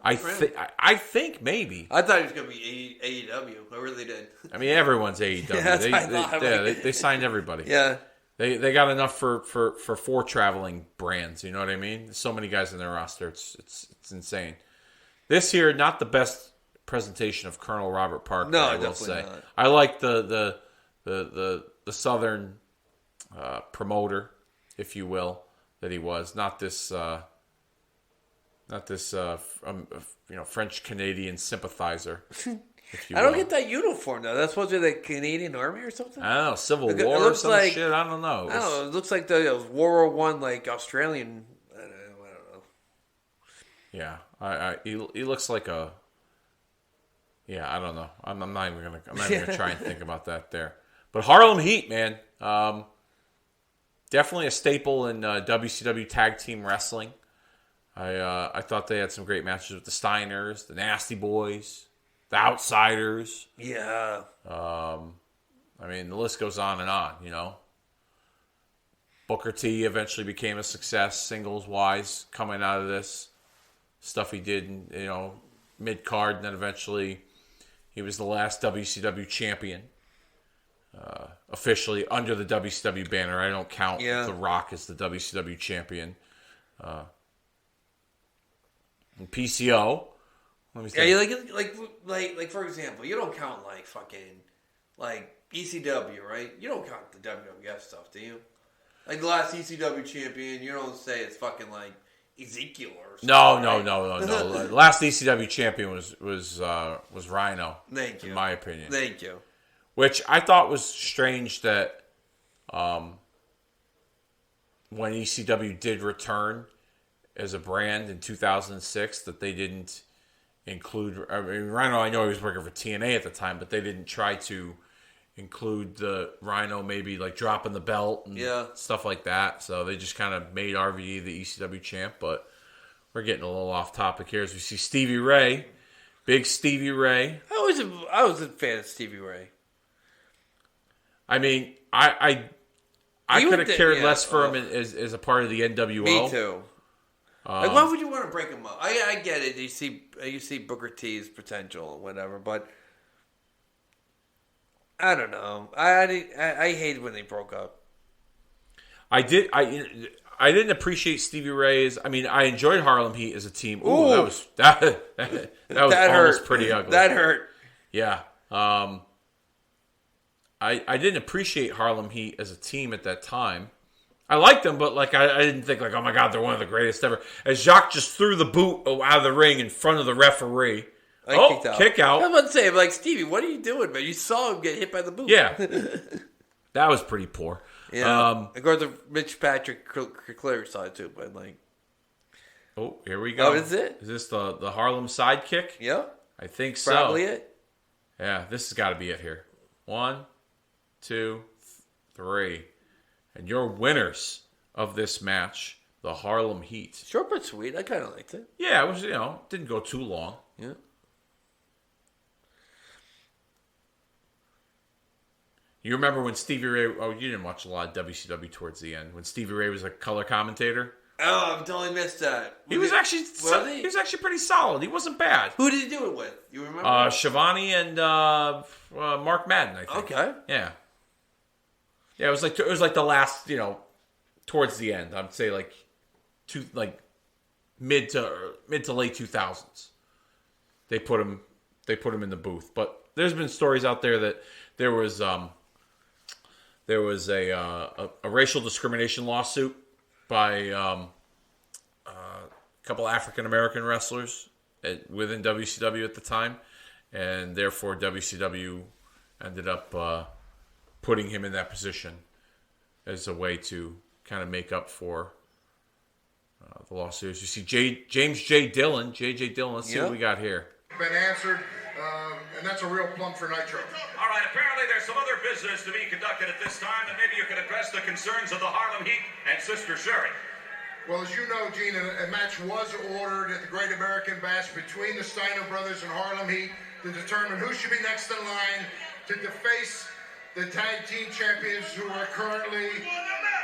I think maybe. I thought he was going to be AEW. I really did. I mean, everyone's AEW. Yeah, they signed everybody. Yeah. They got enough for 4 traveling brands. You know what I mean? There's so many guys in their roster. It's insane. This here, not the best presentation of Colonel Robert Parker. No, I will say. Not. I like the Southern promoter, if you will, that he was. Not this French Canadian sympathizer. I don't get that uniform though. That's supposed to be the Canadian Army or something. I don't know, Civil War or some shit. I don't know. I don't know. It looks like the World War I, like Australian. I don't know. Yeah, he looks like a. Yeah, I don't know. I'm not even gonna try and think about that there. But Harlem Heat, man, definitely a staple in WCW tag team wrestling. I thought they had some great matches with the Steiners, the Nasty Boys. The Outsiders. Yeah. I mean, the list goes on and on, you know. Booker T eventually became a success, singles-wise, coming out of this. Stuff he did, mid-card, and then eventually, He was the last WCW champion. Officially under the WCW banner. I don't count The Rock as the WCW champion. And PCO. Let me think. Yeah, like for example, you don't count like fucking like ECW, right? You don't count the WWF stuff, do you? Like the last ECW champion, you don't say it's fucking like Ezekiel or something. No. The last ECW champion was Rhino. Thank you. In my opinion. Thank you. Which I thought was strange that when ECW did return as a brand in 2006, that they didn't include. I mean, Rhino, I know he was working for TNA at the time, but they didn't try to include the Rhino maybe like dropping the belt and stuff like that. So they just kind of made RVD the ECW champ. But we're getting a little off topic here as we see Stevie Ray. Big Stevie Ray. I was a fan of Stevie Ray. I mean, I could have cared less for him as a part of the NWO. Me too. Like, why would you want to break him up? I get it. You see Booker T's potential and whatever, but I don't know. I hated when they broke up. I didn't appreciate Stevie Ray's. I mean, I enjoyed Harlem Heat as a team. Ooh, that was almost hurt. Pretty ugly. That hurt. Yeah. I didn't appreciate Harlem Heat as a team at that time. I liked them, but like I didn't think like, oh my god, they're one of the greatest ever. As Jacques just threw the boot out of the ring in front of the referee. Kick out. I was about to say, like, Stevie, what are you doing, man? You saw him get hit by the boot. Yeah. That was pretty poor. Yeah. Of course, Mitch Patrick clearly saw it too, but like. Oh, here we go. Oh, is it? Is this the Harlem sidekick? Yeah. I think so. Probably it. Yeah, this has got to be it here. 1, 2, 3. And your winners of this match, the Harlem Heat. Short but sweet. I kind of liked it. Yeah, it was, didn't go too long. Yeah. You remember when Stevie Ray... Oh, you didn't watch a lot of WCW towards the end. When Stevie Ray was a color commentator. Oh, I totally missed that. He was actually pretty solid. He wasn't bad. Who did he do it with? You remember? Shivani and Mark Madden, I think. Okay. Yeah. Yeah, it was like the last, towards the end. I'd say mid to late 2000s. They put him in the booth. But there's been stories out there that there was a racial discrimination lawsuit by a couple African American wrestlers within WCW at the time, and therefore WCW ended up putting him in that position as a way to kind of make up for the lawsuits. You see James J. Dillon. J.J. Dillon. Let's see what we got here. Been answered, and that's a real plum for Nitro. All right, apparently there's some other business to be conducted at this time, and maybe you could address the concerns of the Harlem Heat and Sister Sherry. Well, as you know, Gene, a match was ordered at the Great American Bash between the Steiner brothers and Harlem Heat to determine who should be next in line to deface the tag team champions who are currently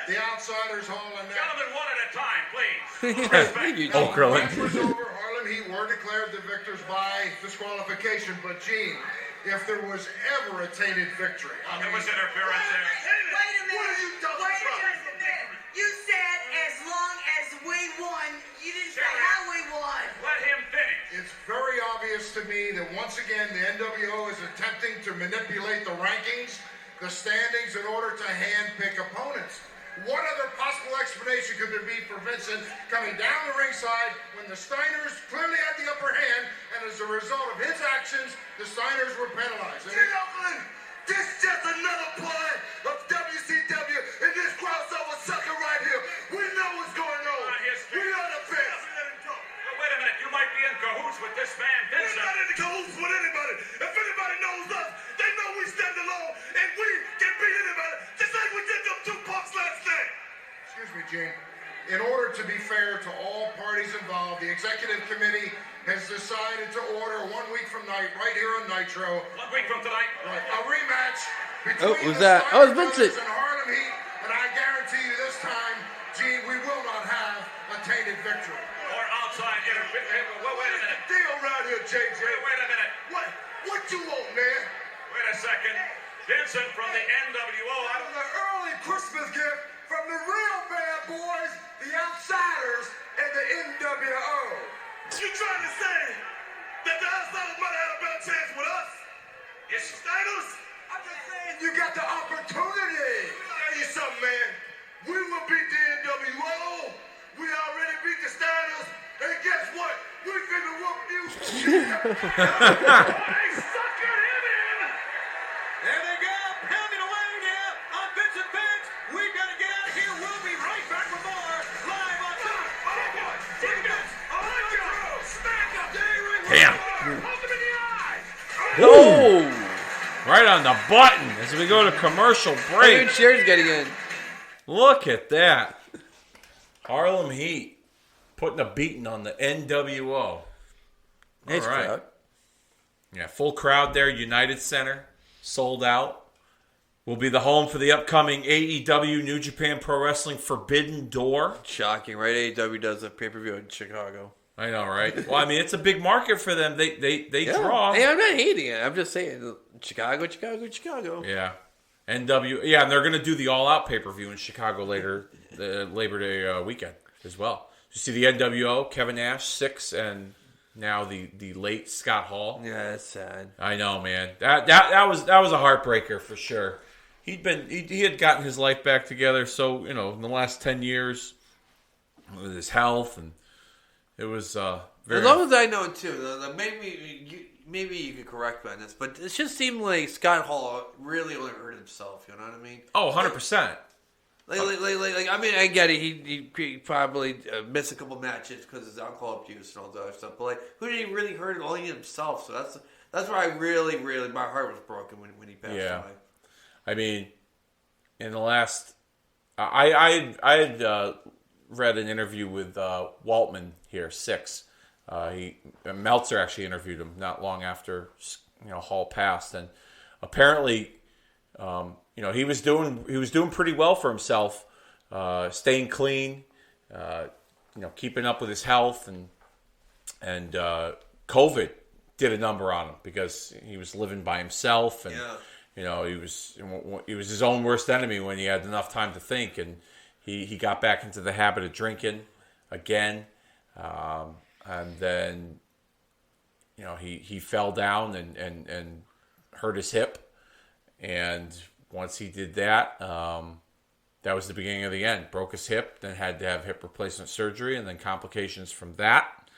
the Outsiders, Hall and Nash. Gentlemen, one at a time, please. Respect. Oh, Curling. The match was over. Harlem Heat were declared the victors by disqualification. But, Gene, if there was ever a tainted victory, There was interference there. Wait a minute. What are you talking Wait about? just a minute. You said as long as we won. You didn't say how we won. Let him finish. It's very obvious to me that once again the NWO is attempting to manipulate the rankings, the standings, in order to handpick opponents. What other possible explanation could there be for Vincent coming down the ringside when the Steiners clearly had the upper hand, and as a result of his actions, the Steiners were penalized? Oakland, this is just another part of WCW and this crossover sucker right here. We know what's going on. We are the best. Wait a minute, you might be in cahoots with this man, We're Vincent. not in the cahoots with anybody. If anybody knows us, they know we stand alone and we can beat anybody, just like we did them two punks last night. Excuse me, Gene. In order to be fair to all parties involved, the executive committee has decided to order 1 week from night, right here on Nitro, 1 week from tonight. a rematch between who's the that? Steiner Oh, it's Vincent. brothers and Harlem Heat, and I guarantee you this time, Gene, we will not have a tainted victory. Or outside interference. Wait a minute. Deal around here, JJ. Wait a minute. What? What you want, man? Wait a second. Vincent from the NWO. That was an early Christmas gift from the real bad boys, the Outsiders, and the NWO. You trying to say that the Outsiders might have a better chance with us? Yes. Steelers? I'm just saying you got the opportunity. Let me tell you something, man. We will beat the NWO. We already beat the Steelers. And guess what? We finna whoop you. They suckered him in. There they go, pounding away now on Vincent Banks. We gotta get out of here. We'll be right back with more live on top. Damn. Poke him in the eye. Oh, right on the button as we go to commercial break. Dude, Sherry's getting in. Look at that. Harlem Heat putting a beating on the NWO. Nice All right. crowd. Yeah, full crowd there. United Center, sold out. Will be the home for the upcoming AEW New Japan Pro Wrestling Forbidden Door. Shocking, right? AEW does a pay-per-view in Chicago. I know, right? Well, I mean, it's a big market for them. They draw. Hey, I'm not hating it. I'm just saying, Chicago. Yeah. NW. Yeah, and they're going to do the all-out pay-per-view in Chicago later, the Labor Day weekend as well. You see the NWO, Kevin Nash, Six, and now the late Scott Hall. Yeah, that's sad. I know, man. That was a heartbreaker for sure. He had gotten his life back together. So in the last 10 years with his health, and it was very. As long as I know too, maybe you could correct me on this, but it just seemed like Scott Hall really only hurt himself. You know what I mean? Oh, 100%. Like, I mean, I get it. He probably missed a couple matches because of his alcohol abuse and all that other stuff. But who did he really hurt? Only himself. So that's where I really, my heart was broken when he passed away. I mean, in the last, I had read an interview with Waltman here, Six. Meltzer actually interviewed him not long after Hall passed, and apparently. He was doing pretty well for himself, staying clean, keeping up with his health, and COVID did a number on him because he was living by himself, and he was his own worst enemy when he had enough time to think, and he got back into the habit of drinking again, and then he fell down and hurt his hip. And once he did that, that was the beginning of the end. Broke his hip, then had to have hip replacement surgery, and then complications from that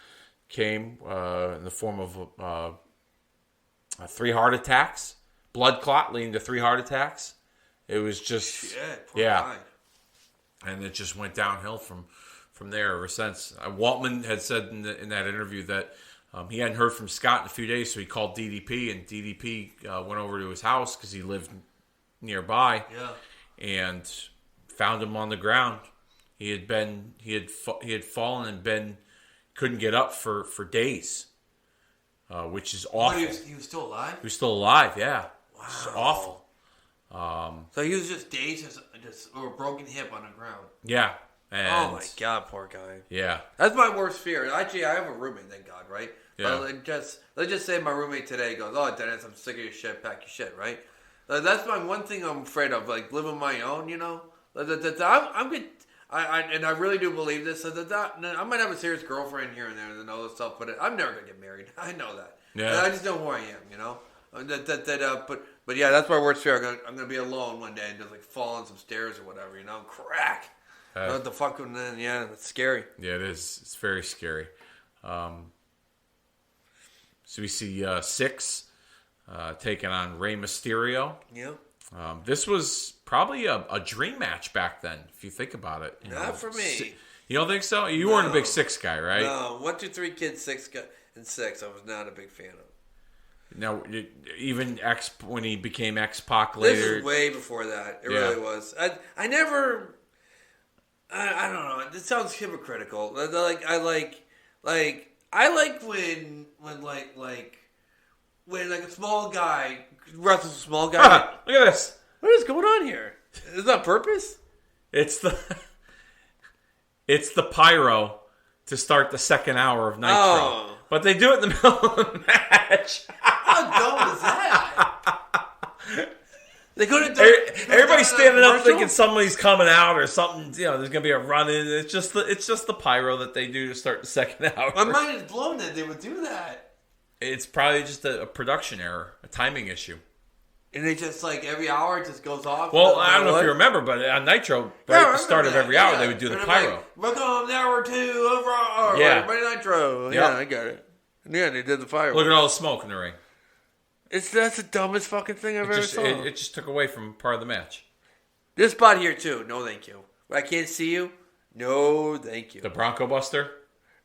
came in the form of 3 heart attacks, blood clot leading to 3 heart attacks. It was just, guy. And it just went downhill from there ever since. Waltman had said in that interview that he hadn't heard from Scott in a few days, so he called DDP, and DDP went over to his house because he lived nearby, and found him on the ground. He had fallen and couldn't get up for days, which is awful. He was still alive? He was still alive, yeah. Wow. It's awful. So he was just dazed or a broken hip on the ground. Yeah. And oh my God, poor guy. Yeah. That's my worst fear. Actually, I have a roommate, thank God, right? Yeah. But let's just say my roommate today goes, "Oh, Dennis, I'm sick of your shit. Pack your shit," right? That's my one thing I'm afraid of, like living on my own. I'm good. And I really do believe this. I might have a serious girlfriend here and there and all this stuff, but I'm never gonna get married. I know that. Yeah. I just know who I am. But yeah, that's my worst fear. I'm gonna be alone one day and just fall on some stairs or whatever. Crack. What the fuck? And then it's scary. Yeah, it is. It's very scary. So we see Six taking on Rey Mysterio. Yeah. This was probably a dream match back then, if you think about it. Not for me. You don't think so? You weren't a big Six guy, right? No, 1, 2, 3 kids, 6 and 6. I was not a big fan of. No, even when he became X-Pac later. This is way before that. It really was. I never. I don't know. This sounds hypocritical. I like when a small guy wrestles a small guy. Look at this. What is going on here? Is that purpose? It's the pyro to start the second hour of Nitro. Oh. But they do it in the middle of the match. How dumb is that? They could have done. Everybody's standing up thinking somebody's coming out or something. You know, there's gonna be a run in. It's just the pyro that they do to start the second hour. My mind is blown that they would do that. It's probably just a production error, a timing issue. And they just like every hour it just goes off. Well, I don't know if you remember, but on Nitro, right at the start of every hour, they would do the pyro. Like, welcome to hour 2 of Raw. Yeah. Monday Nitro. Yeah, I got it. Yeah, they did the fireworks. Look at all the smoke in the ring. That's the dumbest fucking thing I've ever saw. It just took away from part of the match. This spot here too. No, thank you. I can't see you. No, thank you. The Bronco Buster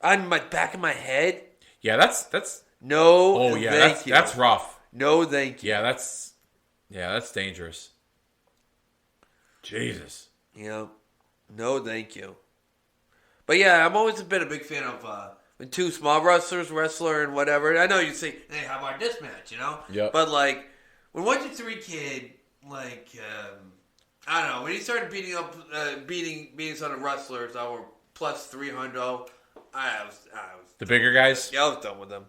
on my back of my head. Yeah, that's. No. Oh yeah, that's rough. No, thank you. Yeah, that's dangerous. Jesus. Yeah. No, thank you. But yeah, I've always been a big fan of when two small wrestler and whatever. I know you say, hey, how about this match, you know? Yep. But like, when 1, 2, 3 Kid, like, I don't know, when he started beating some of the wrestlers that were plus 300, I was the bigger guys? Yeah, I was done with them.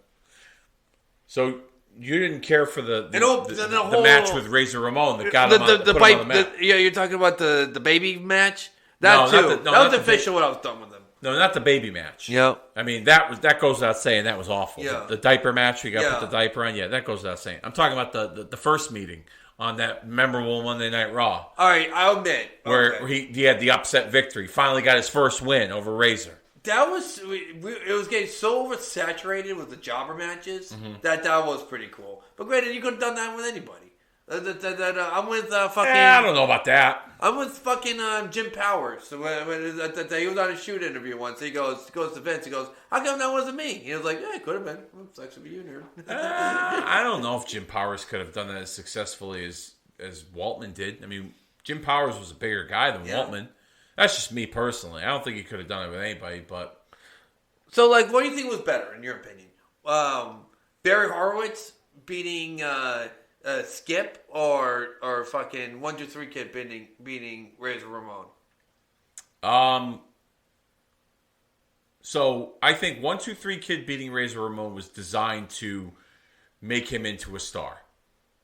So you didn't care for the whole match with Razor Ramon that got him on the match. Yeah, you're talking about the baby match? That was official when I was done with them. No, not the baby match. Yeah. I mean, that goes without saying. That was awful. Yeah. The diaper match, we got to put the diaper on. Yeah, that goes without saying. I'm talking about the first meeting on that memorable Monday Night Raw. All right, I'll admit. Where he had the upset victory. Finally got his first win over Razor. That was, it was getting so oversaturated with the jobber matches that was pretty cool. But granted, you could have done that with anybody. I'm with fucking... I don't know about that. I'm with fucking Jim Powers. He was on a shoot interview once. He goes to Vince. He goes, how come that wasn't me? He was like, yeah, it could have been. It's actually you, nerd. I don't know if Jim Powers could have done that as successfully as Waltman did. I mean, Jim Powers was a bigger guy than Waltman. That's just me personally. I don't think he could have done it with anybody, but... So, like, what do you think was better, in your opinion? Barry Horowitz beating Skip or fucking 1, 2, 3 Kid beating Razor Ramon? So, I think 1, 2, 3 Kid beating Razor Ramon was designed to make him into a star.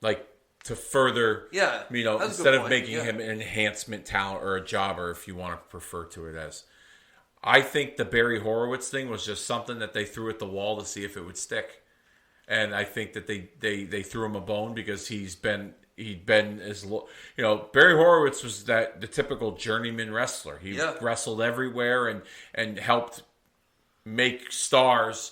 Like... to further, instead of making him an enhancement talent or a jobber, if you want to refer to it as. I think the Barry Horowitz thing was just something that they threw at the wall to see if it would stick. And I think that they threw him a bone because he'd been as Barry Horowitz was the typical journeyman wrestler. He wrestled everywhere and helped make stars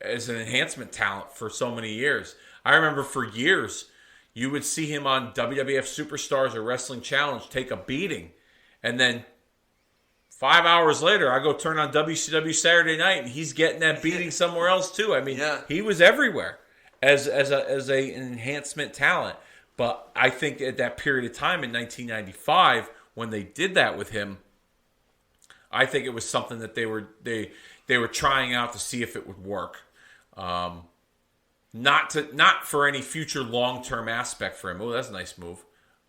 as an enhancement talent for so many years. I remember for years, you would see him on WWF Superstars or Wrestling Challenge take a beating. And then 5 hours later, I go turn on WCW Saturday Night, and he's getting that beating somewhere else too. I mean, he was everywhere as an enhancement talent. But I think at that period of time in 1995, when they did that with him, I think it was something that they were trying out to see if it would work. Not for any future long-term aspect for him. Oh, that's a nice move.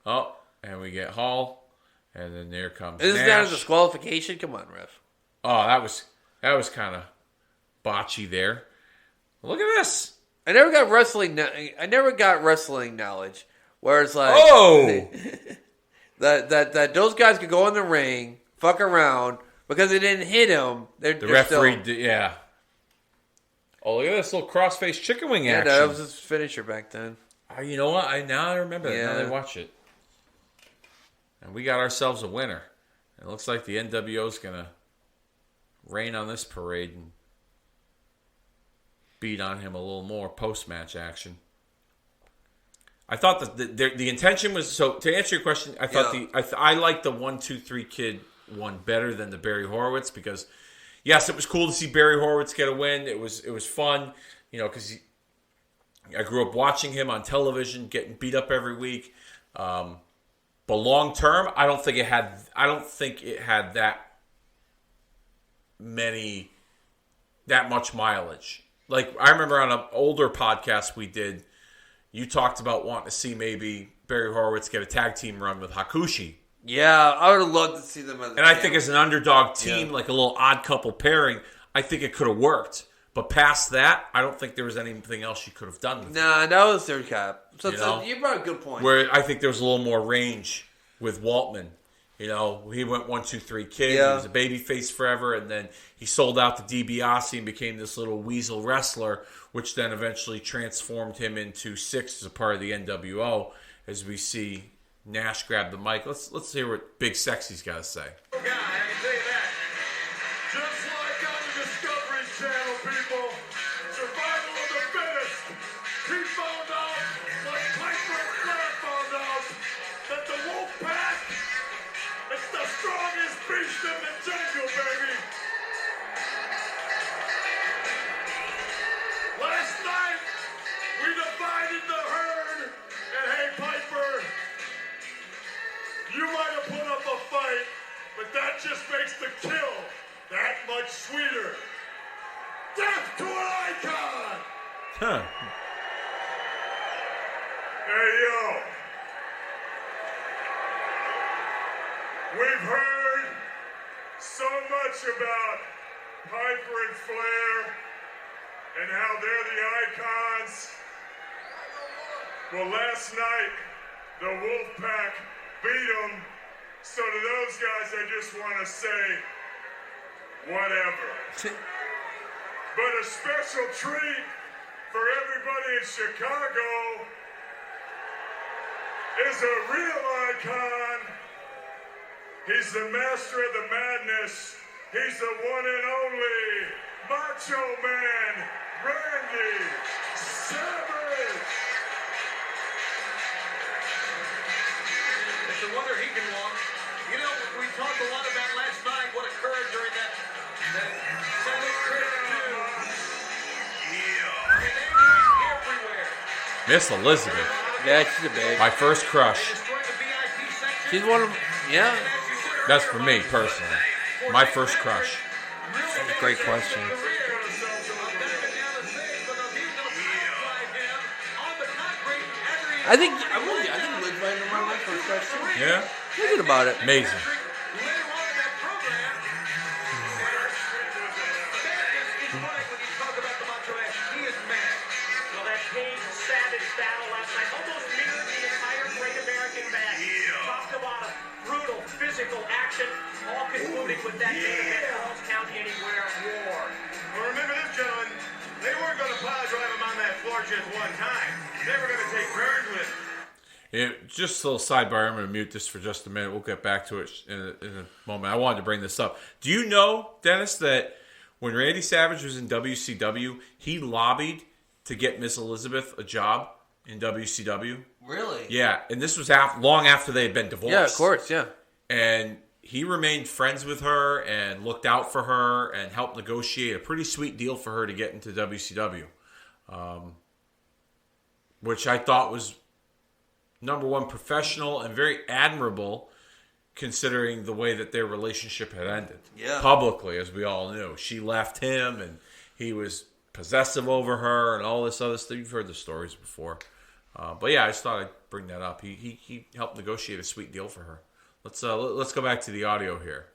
Oh, and we get Hall, and then there comes Nash. Isn't that a disqualification? Come on, ref. Oh, that was kind of botchy there. Look at this. I never got wrestling knowledge. Where it's like, that those guys could go in the ring, fuck around because they didn't hit him. The referee, Oh, look at this little cross-face chicken wing action. Yeah, that was his finisher back then. You know what? Now I remember that. Now they watch it. And we got ourselves a winner. It looks like the NWO's going to rain on this parade and beat on him a little more post-match action. I thought that the intention was... So, to answer your question, I thought I liked the 1, 2, 3 Kid one better than the Barry Horowitz because... Yes, it was cool to see Barry Horowitz get a win. It was fun, because I grew up watching him on television, getting beat up every week. But long term, I don't think it had that much mileage. Like I remember on an older podcast we did, you talked about wanting to see maybe Barry Horowitz get a tag team run with Hakushi. Yeah, I would have loved to see them. I think as an underdog team, like a little odd couple pairing, I think it could have worked. But past that, I don't think there was anything else she could have done with it. Nah, that was third cap. So You you brought a good point. Where I think there was a little more range with Waltman. You know, he went 1, 2, 3 kid. Yeah. He was a babyface forever, and then he sold out to DiBiase and became this little weasel wrestler, which then eventually transformed him into Six as a part of the NWO. As we see Nash grab the mic, let's hear what Big Sexy's got to say. Yeah, I can tell you that. Just like on the Discovery Channel, people, survival of the fittest. He found out, like Piper and Flair found out, that the Wolf Pack is the strongest beast in the jungle, baby. Last night, we divided the herd, and hey, Piper, you might have put up a fight, but that just makes the kill that much sweeter. Death to an icon! Huh. Hey, yo. We've heard so much about Piper and Flair and how they're the icons. Well, last night, the Wolfpack beat them. So to those guys, I just want to say, whatever. But a special treat for everybody in Chicago is a real icon. He's the master of the madness. He's the one and only Macho Man, Randy Savage. It's a wonder he can walk. You know, we talked a lot about last night what occurred during that Savage trip too. I mean, they went everywhere. Miss Elizabeth, Yeah, she's a babe. my first crush. Destroyed the VIP section. She's one of yeah. That's for me personally. My first crush. That's a great question. I think Liz might have been my first crush too. Yeah, Thinking about it. amazing. Savage battle last night almost mirrored the entire Great American Bash. Talked about a brutal physical action, all concluding with that main event Falls Count Anywhere war. Well, remember this, gentlemen. They weren't going to pile drive him on that floor just one time. They were going to take turns with him. Just a little sidebar. I'm going to mute this for just a minute. We'll get back to it in a moment. I wanted to bring this up. Do you know, Dennis, that when Randy Savage was in WCW, he lobbied to get Miss Elizabeth a job in WCW? Really? Yeah, and this was long after they had been divorced. Yeah, of course, yeah. And he remained friends with her and looked out for her and helped negotiate a pretty sweet deal for her to get into WCW, which I thought was, number one, professional and very admirable, considering the way that their relationship had ended. Yeah. Publicly, as we all knew. She left him, and he was possessive over her and all this other stuff. You've heard the stories before. But yeah, I just thought I'd bring that up. He helped negotiate a sweet deal for her. Let's go back to the audio here.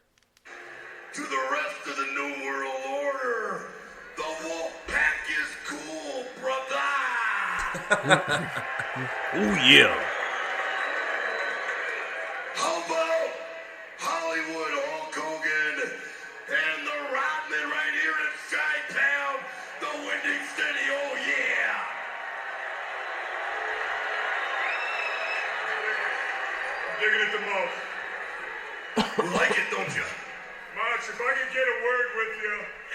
To the rest of the New World Order, the Wolf Pack is cool, brother. Oh yeah. How about Hollywood Hulk Hogan and the Rodman right here in Chi-Town, the Windy City, oh yeah. Digging it the most. You like it, don't you? Mox, if I could get a word with you.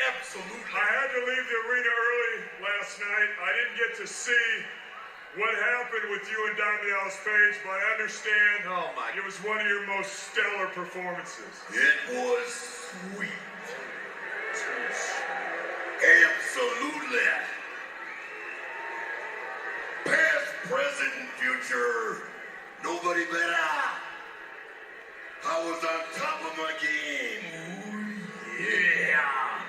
Absolutely. I had to leave the arena early last night. I didn't get to see what happened with you and Danielle's Page, but I understand it was one of your most stellar performances. It was sweet. Absolutely. Past, present, and future, nobody better. I was on top of my game. Ooh, yeah.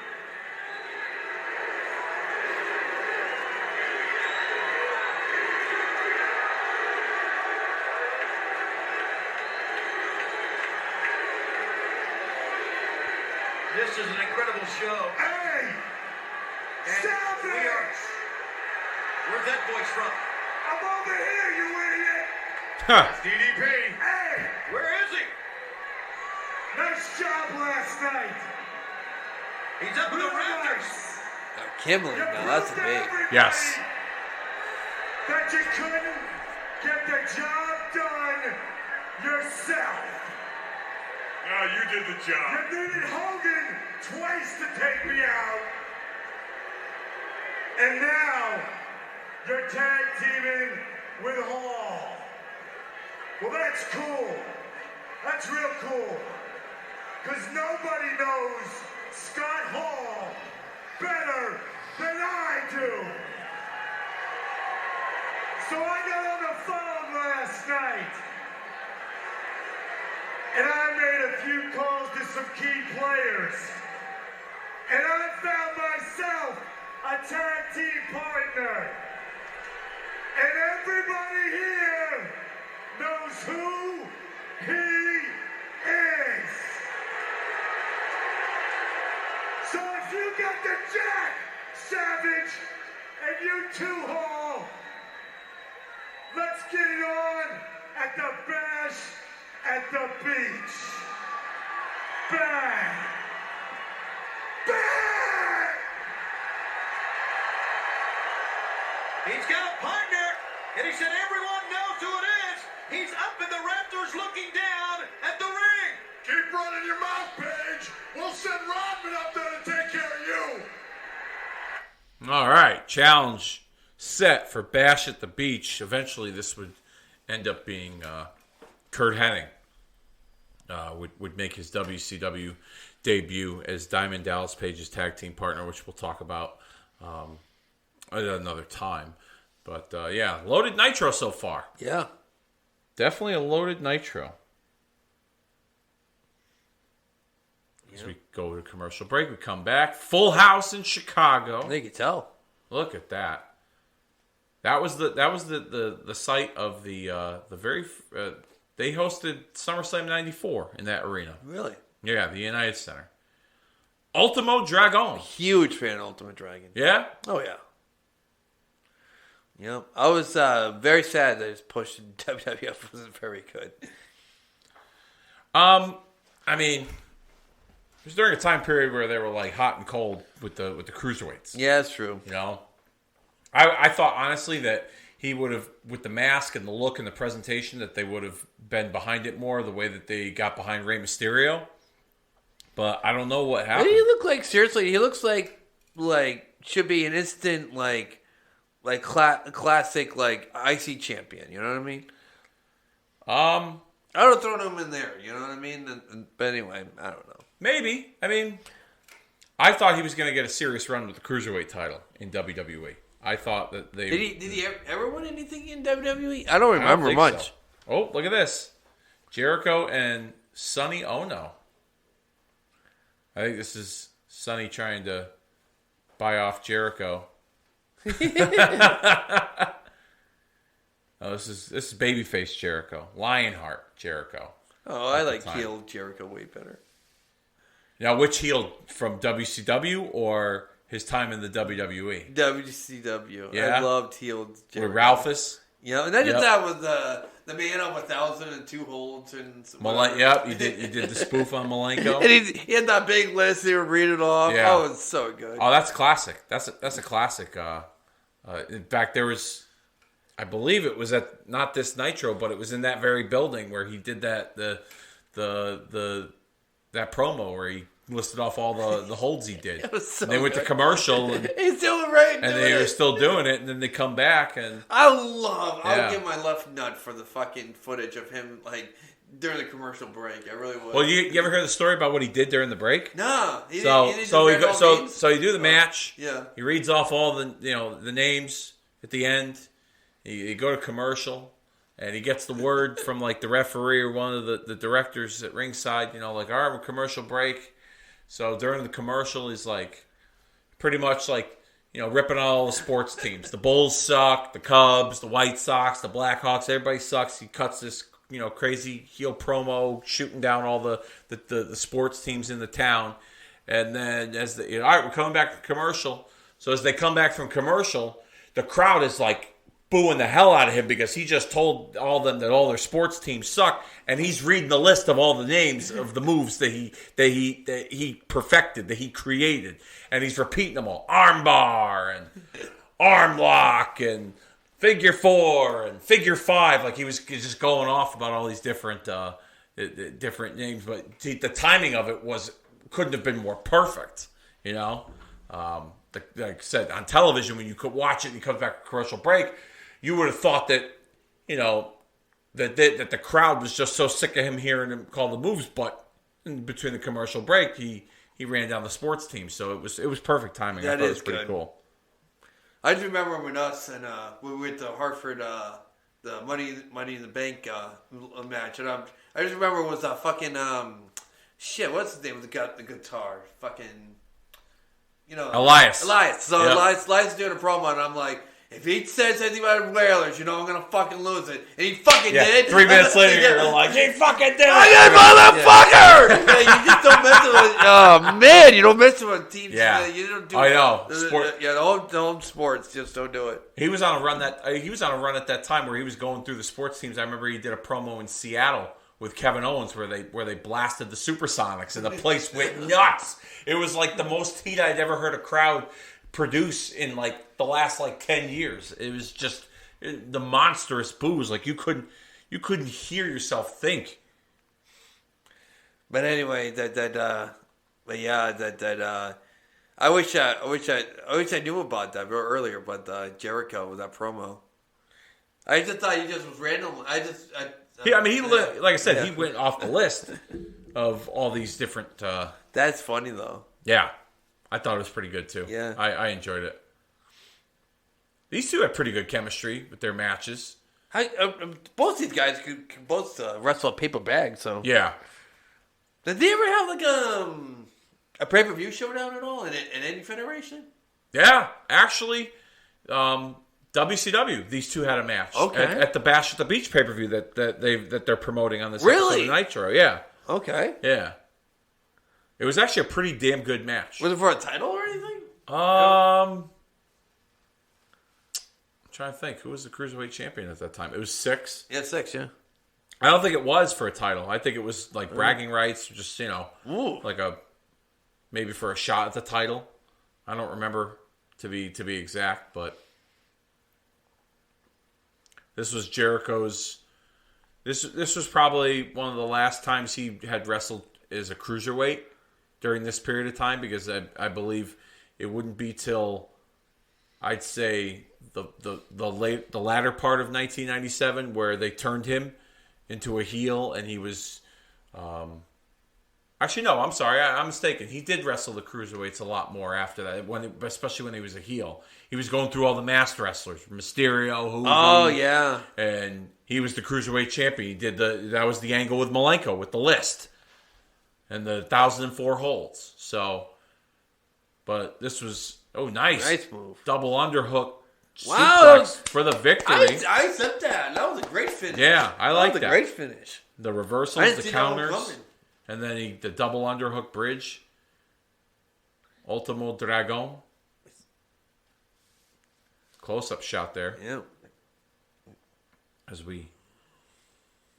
This is an incredible show. Hey! Savage! Where's that voice from? I'm over here, you idiot! Huh. DDP. Hey! Where is he? Nice job last night! He's up in the rafters. Kimberly, now that's a big. Yes. That you couldn't get the job done yourself. Ah, you did the job. You needed Hogan twice to take me out. And now you're tag teaming with Hall. Well, that's cool. That's real cool. Because nobody knows Scott Hall better than I do. So I got on the phone last night. And I made a few calls to some key players. And I found myself a tag team partner. And everybody here knows who he is. So if you got the jack, Savage, and you too, Hall, let's get it on at the bash at the beach. Bang! Bang! He's got a partner, and he said everyone knows who it is. He's up in the rafters looking down at the ring. Keep running your mouth, Paige. We'll send Rodman up there to take care of you. All right. Challenge set for Bash at the Beach. Eventually, this would end up being Kurt Hennig. Would make his WCW debut as Diamond Dallas Page's tag team partner, which we'll talk about at another time. But, yeah, loaded Nitro so far. Yeah. Definitely a loaded Nitro. As we go to commercial break, we come back. Full house in Chicago. I think you can tell. Look at that. That was the site of the very. They hosted SummerSlam '94 in that arena. Really? Yeah, the United Center. Ultimo Dragon. Huge fan of Ultimate Dragon. Yeah. Oh, yeah. Yep. I was very sad that his push in WWF wasn't very good. I mean, it was during a time period where they were like hot and cold with the cruiserweights. Yeah, that's true. You know, I thought honestly that he would have, with the mask and the look and the presentation, that they would have been behind it more the way that they got behind Rey Mysterio. But I don't know what happened. He look like, seriously, he looks like should be an instant classic IC champion. You know what I mean? I would have thrown him in there. You know what I mean? But anyway, I don't know. Maybe. I mean, I thought he was going to get a serious run with the cruiserweight title in WWE. I thought that they... Did he ever win anything in WWE? I don't remember much. So. Oh, look at this. Jericho and Sonny Ono. I think this is Sonny trying to buy off Jericho. Oh, this is babyface Jericho. Lionheart Jericho. Oh, I like heel Jericho way better. Now, which heel, from WCW or his time in the WWE? WCW. Yeah. I loved heel Jericho. With Ralphus? Yeah, and I did that with the man of 1,002 holds and Yep, you did the spoof on Malenko. And he had that big list. He would read it off. Yeah. Oh, it's so good. Oh, that's classic. That's a classic. In fact, there was, I believe it was at not this Nitro, but it was in that very building where he did that that promo where he listed off all the holds he did. It was so and they went to good. commercial and He's doing right, and they were still doing it, and then they come back and I'll give my left nut for the fucking footage of him during the commercial break. I really would. Well, you ever heard the story about what he did during the break? No. So you do the match. Yeah. He reads off all the names at the end. You go to commercial, and he gets the word from the referee or one of the directors at ringside. All right, we're commercial break. So during the commercial, he's pretty much ripping on all the sports teams. The Bulls suck, the Cubs, the White Sox, the Blackhawks. Everybody sucks. He cuts this crazy heel promo, shooting down all the sports teams in the town. And then all right, we're coming back to commercial. So as they come back from commercial, the crowd is like booing the hell out of him because he just told all of them that all their sports teams suck, and he's reading the list of all the names of the moves that he perfected, that he created, and he's repeating them all: armbar and arm lock and figure 4 and figure 5. Like he was just going off about all these different names, but see, the timing of it couldn't have been more perfect, you know. Like I said, on television, when you could watch it and he comes back from commercial break, you would have thought that, you know, that the crowd was just so sick of him hearing him call the moves. But in between the commercial break, he ran down the sports team, so it was perfect timing. I thought it was pretty cool. I just remember when us and we were at the Hartford the Money in the Bank match, and I just remember it was a fucking what's his name with the guitar, fucking. You know, Elias. So yep. Elias doing a promo, and I'm like, if he says anything about Whalers, you know I'm gonna fucking lose it. And he fucking did. 3 minutes later, you're like, he fucking did it. Motherfucker! Yeah, you just don't mess with it. Oh man, you don't mess with teams. Yeah, you don't do. I know. The home sports just don't do it. He was on a run at that time where he was going through the sports teams. I remember he did a promo in Seattle with Kevin Owens where they blasted the Supersonics and the place went nuts. It was like the most heat I'd ever heard a crowd produce in like the last 10 years. It was just the monstrous boos. Like you couldn't hear yourself think. But anyway, I wish I knew about that earlier. But Jericho with that promo, I just thought he just was random. He went off the list of all these different. That's funny though. Yeah, I thought it was pretty good too. Yeah, I enjoyed it. These two had pretty good chemistry with their matches. Both these guys could both wrestle a paper bag. So yeah. Did they ever have a pay-per-view showdown at all in any federation? Yeah, actually, WCW. These two had a match at the Bash at the Beach pay-per-view that they're promoting on this episode of Nitro. Yeah. Okay. Yeah. It was actually a pretty damn good match. Was it for a title or anything? I'm trying to think. Who was the Cruiserweight champion at that time? It was Six. Yeah, Six, yeah. I don't think it was for a title. I think it was like bragging rights, just, like maybe for a shot at the title. I don't remember to be exact, but this was Jericho's. This was probably one of the last times he had wrestled as a cruiserweight during this period of time, because I believe it wouldn't be till I'd say the latter part of 1997 where they turned him into a heel, and he was actually no, I'm sorry, I'm mistaken. He did wrestle the cruiserweights a lot more after that, especially when he was a heel. He was going through all the masked wrestlers, Mysterio, and he was the cruiserweight champion. He did that was the angle with Malenko with the list and the 1,004 holds. So, but this was nice move, double underhook. Wow, for the victory. I accept that. That was a great finish. Yeah, I like that. That was a great finish. The reversals, the counters, and then the double underhook bridge. Ultimo Dragon. Close-up shot there. Yeah. As we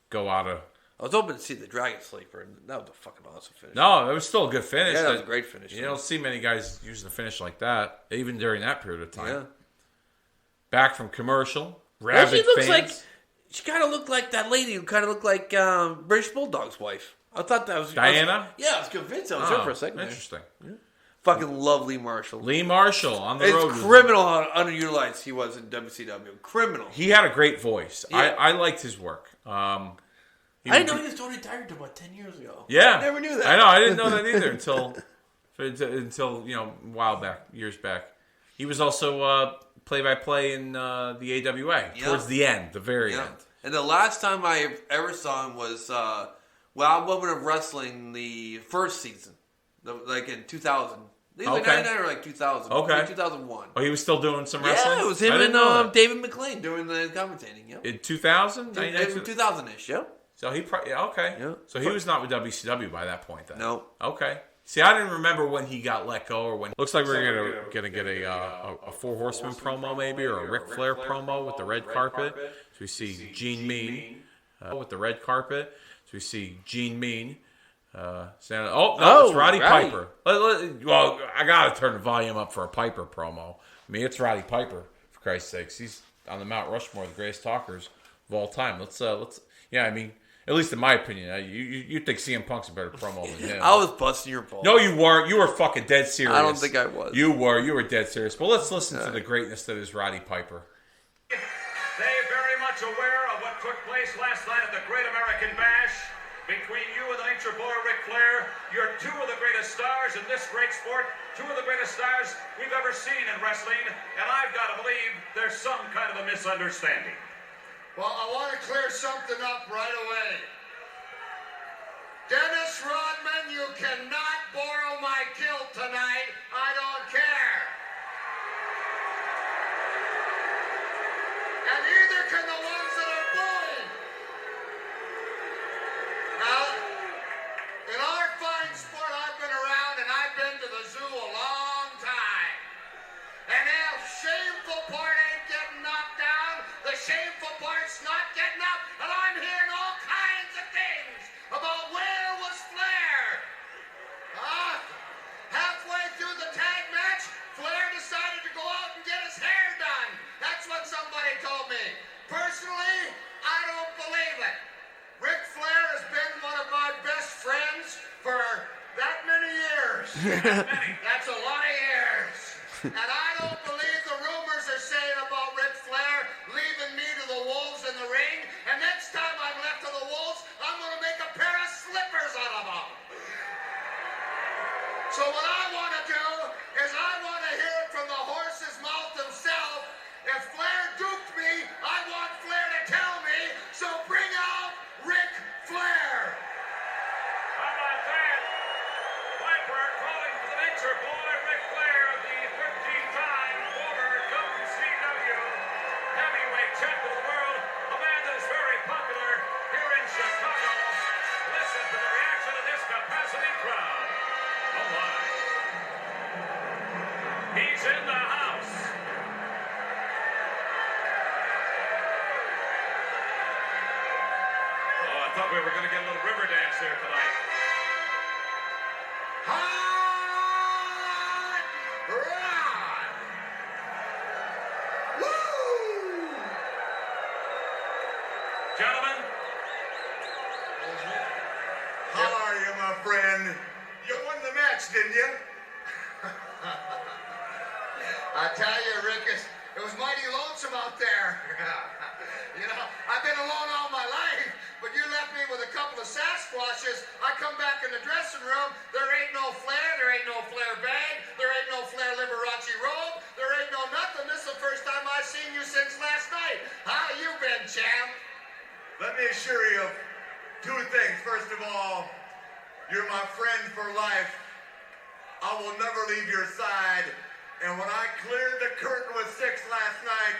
go out of... I was hoping to see the Dragon Sleeper, and that was a fucking awesome finish. No, it was still a good finish. Yeah, that was a great finish. You don't see many guys using a finish like that, even during that period of time. Yeah. Back from commercial. Rabid fans. She kind of looked like that lady who kind of looked like British Bulldog's wife. I thought that was... Diana? I was convinced I was her for a second. Interesting. Yeah. Fucking love Lee Marshall. Lee Marshall on the road. It's criminal how underutilized he was in WCW. Criminal. He had a great voice. Yeah. I liked his work. I didn't know he was totally retired until about 10 years ago. Yeah. I never knew that. I know. I didn't know that either until a while back, years back. He was also play-by-play in the AWA towards the end, the very end. And the last time I ever saw him was Wild Woman of Wrestling, the first season, like in 2000. Either 99 or 2000. Okay. 2001. Oh, he was still doing some wrestling? Yeah, it was him and David McLean doing the commentating. Yep. In 2000? 2000-ish, yeah. So he probably... okay. Yeah. So he was not with WCW by that point then? No. Okay. See, I didn't remember when he got let go or when. Looks like we're gonna get a Four Horsemen promo maybe, or a Ric Flair promo with the red carpet. So we see Gene Mean with the red carpet. So we see Gene Mean. It's Roddy Piper. Well, I gotta turn the volume up for a Piper promo. I mean, it's Roddy Piper, for Christ's sakes. He's on the Mount Rushmore, the greatest talkers of all time. Let's. Yeah, I mean. At least in my opinion, you think CM Punk's a better promo than him. I was busting your balls. No, you weren't. You were fucking dead serious. I don't think I was. You were dead serious. But let's listen to the greatness that is Roddy Piper. They very much aware of what took place last night at the Great American Bash between you and the Nature Boy Ric Flair. You're two of the greatest stars in this great sport, two of the greatest stars we've ever seen in wrestling, and I've got to believe there's some kind of a misunderstanding. Well, I want to clear something up right away. Dennis Rodman, you cannot borrow my kilt tonight. I don't care. And neither can the ones that are booing. Now, in our fine sport, I've been around and I've been to the zoo a long time. And if shameful part ain't getting knocked down, the shameful part's not getting up, and I'm hearing all kinds of things about where was Flair. Halfway through the tag match, Flair decided to go out and get his hair done. That's what somebody told me. Personally, I don't believe it. Ric Flair has been one of my best friends for that many years. That's a lot of years. And I don't believe the rumors are saying about Ric Flair leaving me to the Wolves in the ring. And next time I'm left to the Wolves, I'm going to make a pair of slippers out of them. So what I want to do is I want to hear it from the horse's mouth himself. If Flair duped me, I want Flair to tell me. So bring out Ric Flair. How about that? Piper calling for the Nature Boy Ric Flair, the 13-time former WCW heavyweight champion of the world, a man that is very popular here in Chicago. Listen to the reaction of this capacity crowd. Oh my. He's in the house. Oh, I thought we were going to get a little river dance here tonight. Hot Rod! Woo! Gentlemen, How are you, my friend? You won the match, didn't you? I tell you, Rick, it was mighty lonesome out there. You know, I've been alone all my life, but you left me with a couple of Sasquatches. I come back in the dressing room, there ain't no Flair, there ain't no Flair bag, there ain't no Flair Liberace robe, there ain't no nothing. This is the first time I've seen you since last night. How you been, champ? Let me assure you of two things. First of all, you're my friend for life. I will never leave your side. And when I cleared the curtain with 6 last night,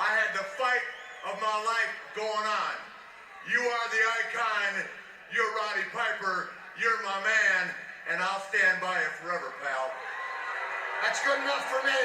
I had the fight of my life going on. You are the icon. You're Roddy Piper. You're my man. And I'll stand by you forever, pal. That's good enough for me.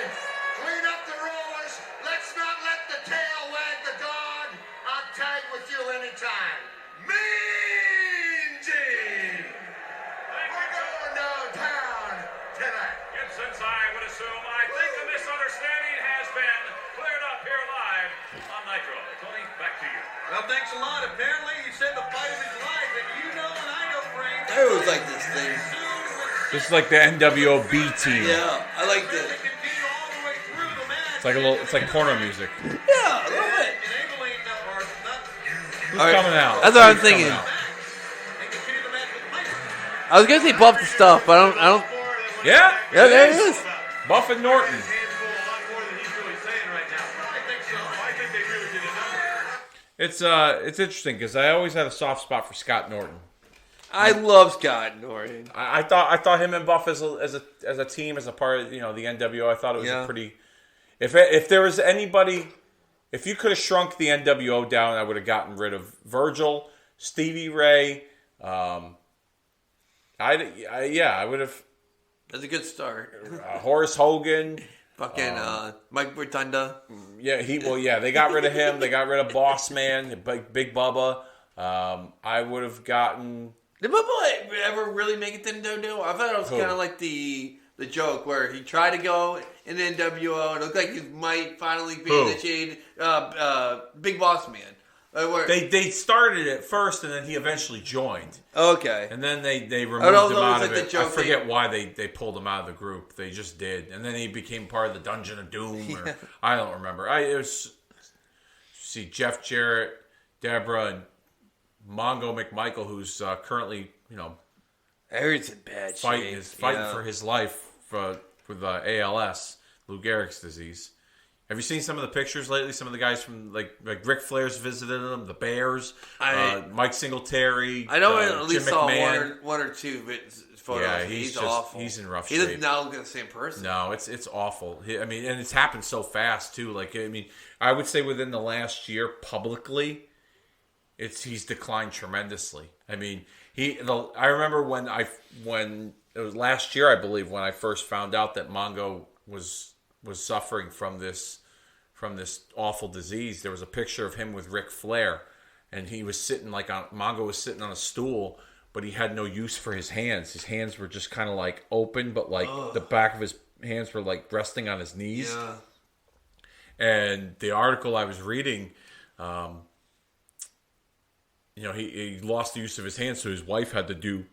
Clean up the rollers. Let's not let the tail wag the dog. I'll tag with you anytime. Mean Gene! We're going downtown tonight. Gibson's I would assume. I think the misunderstanding has been cleared up here live on Nitro. Tony, back to you. Well, thanks a lot. Apparently, he said the fight of his life, and you know and I know, Frank. I always like this thing. This is like the NWO B team. Yeah, I like this. It's like it's like porno music. Yeah, a little bit. Who's coming out? That's what I'm Who's coming thinking. out? I was gonna say Buff the Stuff, but I don't. Yeah, Yeah, there it is. Buff and Norton. It's interesting because I always had a soft spot for Scott Norton. I love Scott Norton. I thought him and Buff as a team, as a part of the NWO. I thought it was a pretty. If there was anybody, if you could have shrunk the NWO down, I would have gotten rid of Virgil, Stevie Ray. I I would have. That's a good start. Horace Hogan. Fucking Mike Rotunda. Yeah, they got rid of him. They got rid of Boss Man, Big Bubba. I would have gotten. Did Bubba ever really make it to NWO? I thought it was kind of like the joke where he tried to go in the NWO and it looked like he might finally be initiated. Big Boss Man. They started it first and then he eventually joined. Okay. And then they removed him out of it. I forget why they pulled him out of the group. They just did. And then he became part of the Dungeon of Doom. Or, I don't remember. See Jeff Jarrett, Deborah, and Mongo McMichael, who's currently, He's in bad shape. Is fighting for his life with ALS, Lou Gehrig's disease. Have you seen some of the pictures lately? Some of the guys from like Ric Flair's visited him, the Bears, Mike Singletary. I know I at least Jim saw McMahon. one or two photos. Yeah, he's awful. He's in rough shape. shape. He does not look like the same person. No, it's awful. And it's happened so fast too. I would say within the last year, publicly, he's declined tremendously. I remember when it was last year, I believe, when I first found out that Mongo was suffering from this awful disease. There was a picture of him with Ric Flair, and he was sitting Mongo was sitting on a stool, but he had no use for his hands. His hands were just kind of like open, but the back of his hands were like resting on his knees. Yeah. And the article I was reading, he lost the use of his hands, so his wife had to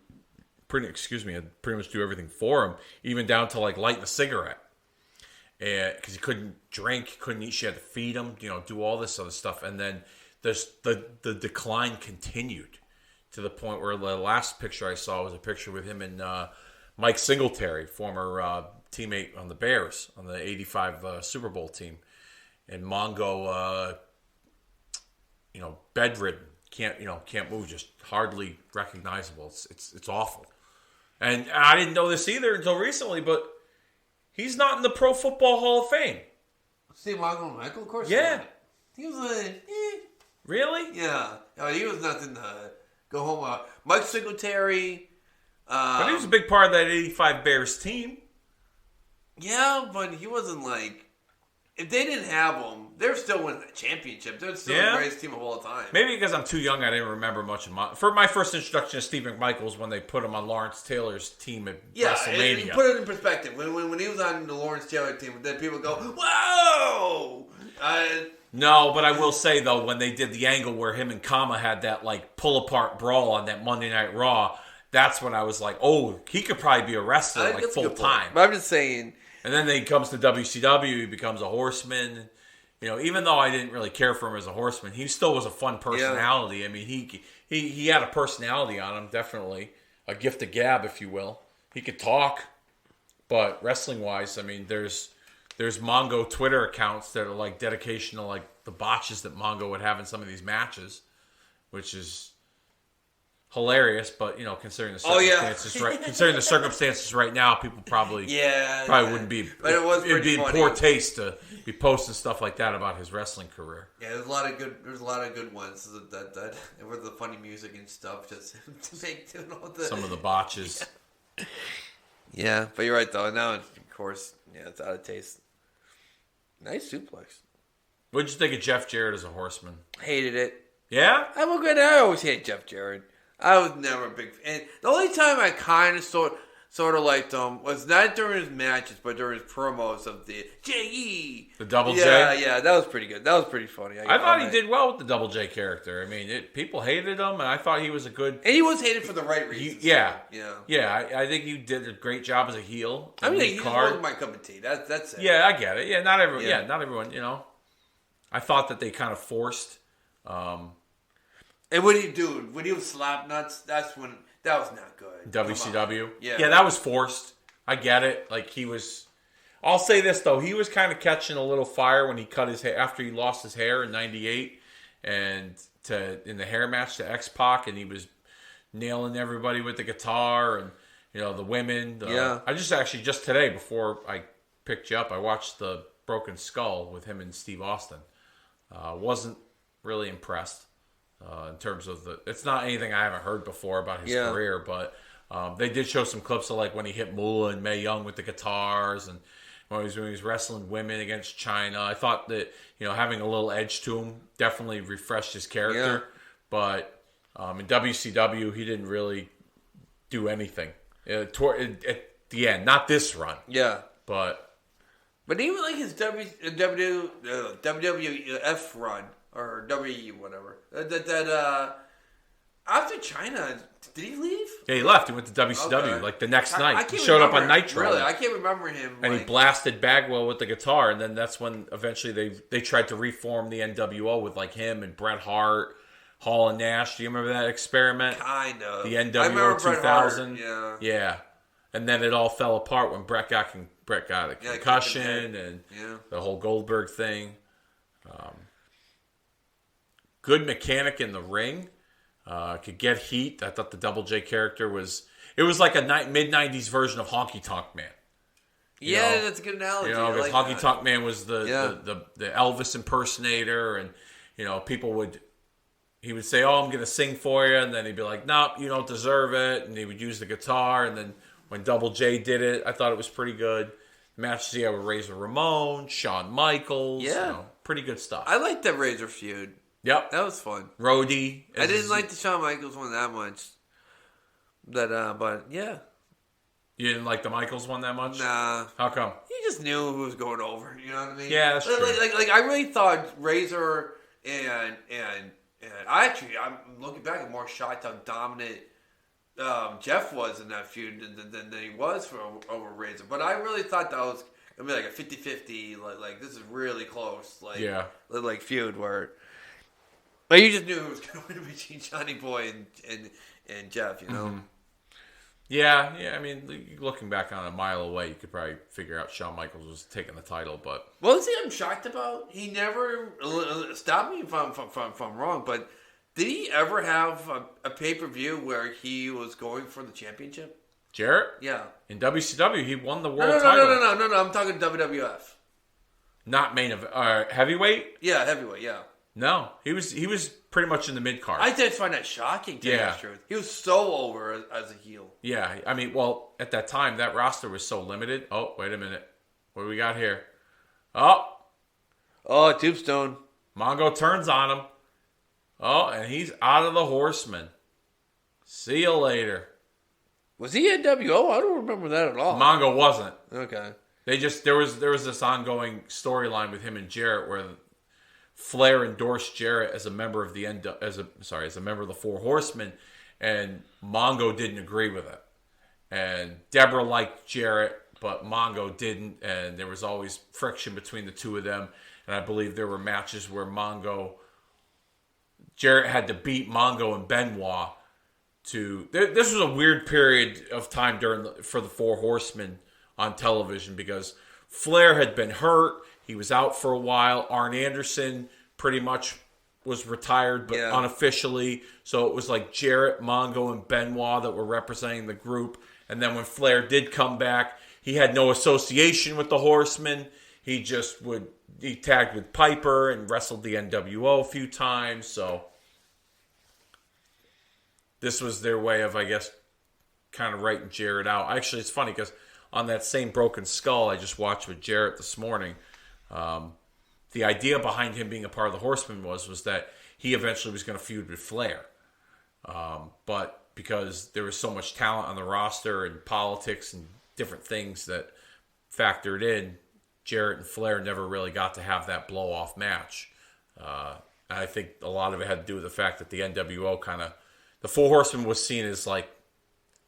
pretty much do everything for him, even down to lighting a cigarette. Because he couldn't drink, couldn't eat. She had to feed him, do all this other stuff. And then the decline continued to the point where the last picture I saw was a picture with him and Mike Singletary, former teammate on the Bears, on the 85 Super Bowl team. And Mongo, bedridden, can't move, just hardly recognizable. It's awful. And I didn't know this either until recently, but he's not in the Pro Football Hall of Fame. Steve Michael, of course. Yeah. He was Really? Yeah. He was nothing to go home. Mike Singletary. But he was a big part of that 85 Bears team. Yeah, but he wasn't if they didn't have him, they're still winning the championship. They're still the greatest team of all time. Maybe because I'm too young, I didn't remember much of for my first introduction to Steve McMichael's when they put him on Lawrence Taylor's team at WrestleMania. Yeah, put it in perspective. When he was on the Lawrence Taylor team, then people go, "Whoa!" No, but I will say though, when they did the angle where him and Kama had that pull apart brawl on that Monday Night Raw, that's when I was like, "Oh, he could probably be a wrestler full time." But I'm just saying. And then he comes to WCW, he becomes a horseman. Even though I didn't really care for him as a horseman, he still was a fun personality. Yeah. I mean, he had a personality on him, definitely. A gift of gab, if you will. He could talk, but wrestling-wise, there's Mongo Twitter accounts that are dedication to the botches that Mongo would have in some of these matches, which is hilarious, but considering the circumstances, considering the circumstances right now, people probably wouldn't be. But it'd be in poor taste to be posting stuff like that about his wrestling career. Yeah, there's a lot of good ones that with the funny music and stuff, just to make all the some of the botches. Yeah, but you're right though. Now, of course, it's out of taste. Nice suplex. What did you think of Jeff Jarrett as a horseman? Hated it. Yeah, I always hate Jeff Jarrett. I was never a big fan. The only time I kind of sort of liked him was not during his matches, but during his promos of the J.E. The Double J? Yeah, that was pretty good. That was pretty funny. I thought he did well with the Double J character. People hated him, and I thought he was a good... And he was hated for the right reasons. Yeah, I think he did a great job as a heel. He wasn't my cup of tea. That's it. Yeah, I get it. Yeah, not everyone, I thought that they kind of forced... And what did he do? When he was slap nuts, that was not good. WCW? Yeah, that was forced. I get it. He was... I'll say this, though. He was kind of catching a little fire when he cut his hair... After he lost his hair in 98 and in the hair match to X-Pac, and he was nailing everybody with the guitar and, the women. I just today, before I picked you up, I watched the Broken Skull with him and Steve Austin. Wasn't really impressed. In terms of it's not anything I haven't heard before about his career, but They did show some clips of like when he hit Moolah and Mae Young with the guitars, and when he was wrestling women against China. I thought that having a little edge to him definitely refreshed his character. Yeah. But in WCW, he didn't really do anything at the end. Not this run. Yeah. But even like his WWF run or WE whatever after China, did he leave? Yeah, he left. He went to WCW Okay. like the next night. I He can't showed up remember- on Nitro. Really, I can't remember him. And he blasted Bagwell with the guitar, and then that's when eventually they tried to reform the NWO with like him and Bret Hart, Hall and Nash. Do you remember that experiment? Kind of. The I NWO remember Bret Hart, 2000. yeah. Yeah. And then it all fell apart when Bret got a concussion and the whole Goldberg thing. Good mechanic in the ring. Could get heat. I thought the Double J character was like a mid-90s version of Honky Tonk Man. You know? That's a good analogy. Because like Honky that. Tonk Man was the Elvis impersonator, and he would say, "Oh, I'm going to sing for you," and then he'd be like, "Nope, you don't deserve it," and he would use the guitar. And then when Double J did it, I thought it was pretty good. Matches he had with Razor Ramon, Shawn Michaels, pretty good stuff. I liked that Razor feud. Yep, that was fun. Rhodey. I didn't like the Shawn Michaels one that much. But yeah. You didn't like the Michaels one that much? Nah. How come? You just knew who was going over. You know what I mean? Yeah, that's true. Like I really thought Razor and I'm looking back, I'm more shocked how dominant Jeff was in that feud than he was over Razor. But I really thought that was gonna be like a 50-50. Like this is really close. Like feud where. Like you just knew who was going to win between Johnny Boy and Jeff. You know. Mm-hmm. Yeah. I mean, looking back on a mile away, you could probably figure out Shawn Michaels was taking the title, but Well, see, I'm shocked about. He never stop me if I'm wrong, but did he ever have a pay-per-view where he was going for the championship? Jarrett? Yeah. In WCW, he won the world No. title. No. I'm talking WWF. Not main event. Heavyweight? Yeah, heavyweight. Yeah. No, he was pretty much in the mid card. I just find that shocking. To tell you the truth. He was so over as a heel. Yeah, I mean, well, at that time, that roster was so limited. Oh, wait a minute. What do we got here? Oh, Tombstone. Mongo turns on him. Oh, and he's out of the Horseman. See you later. Was he NWO? I don't remember that at all. Mongo wasn't. Okay. There was this ongoing storyline with him and Jarrett where Flair endorsed Jarrett as a member of the member of the Four Horsemen, and Mongo didn't agree with it. And Deborah liked Jarrett, but Mongo didn't, and there was always friction between the two of them. And I believe there were matches where Jarrett had to beat Mongo and Benoit this was a weird period of time for the Four Horsemen on television because Flair had been hurt. He was out for a while. Arn Anderson pretty much was retired, but unofficially. So it was like Jarrett, Mongo, and Benoit that were representing the group. And then when Flair did come back, he had no association with the Horsemen. He tagged with Piper and wrestled the NWO a few times. So this was their way of, I guess, kind of writing Jarrett out. Actually, it's funny because on that same Broken Skull I just watched with Jarrett this morning, the idea behind him being a part of the Horsemen was that he eventually was going to feud with Flair. But because there was so much talent on the roster and politics and different things that factored in, Jarrett and Flair never really got to have that blow-off match. I think a lot of it had to do with the fact that the NWO the Four Horsemen was seen as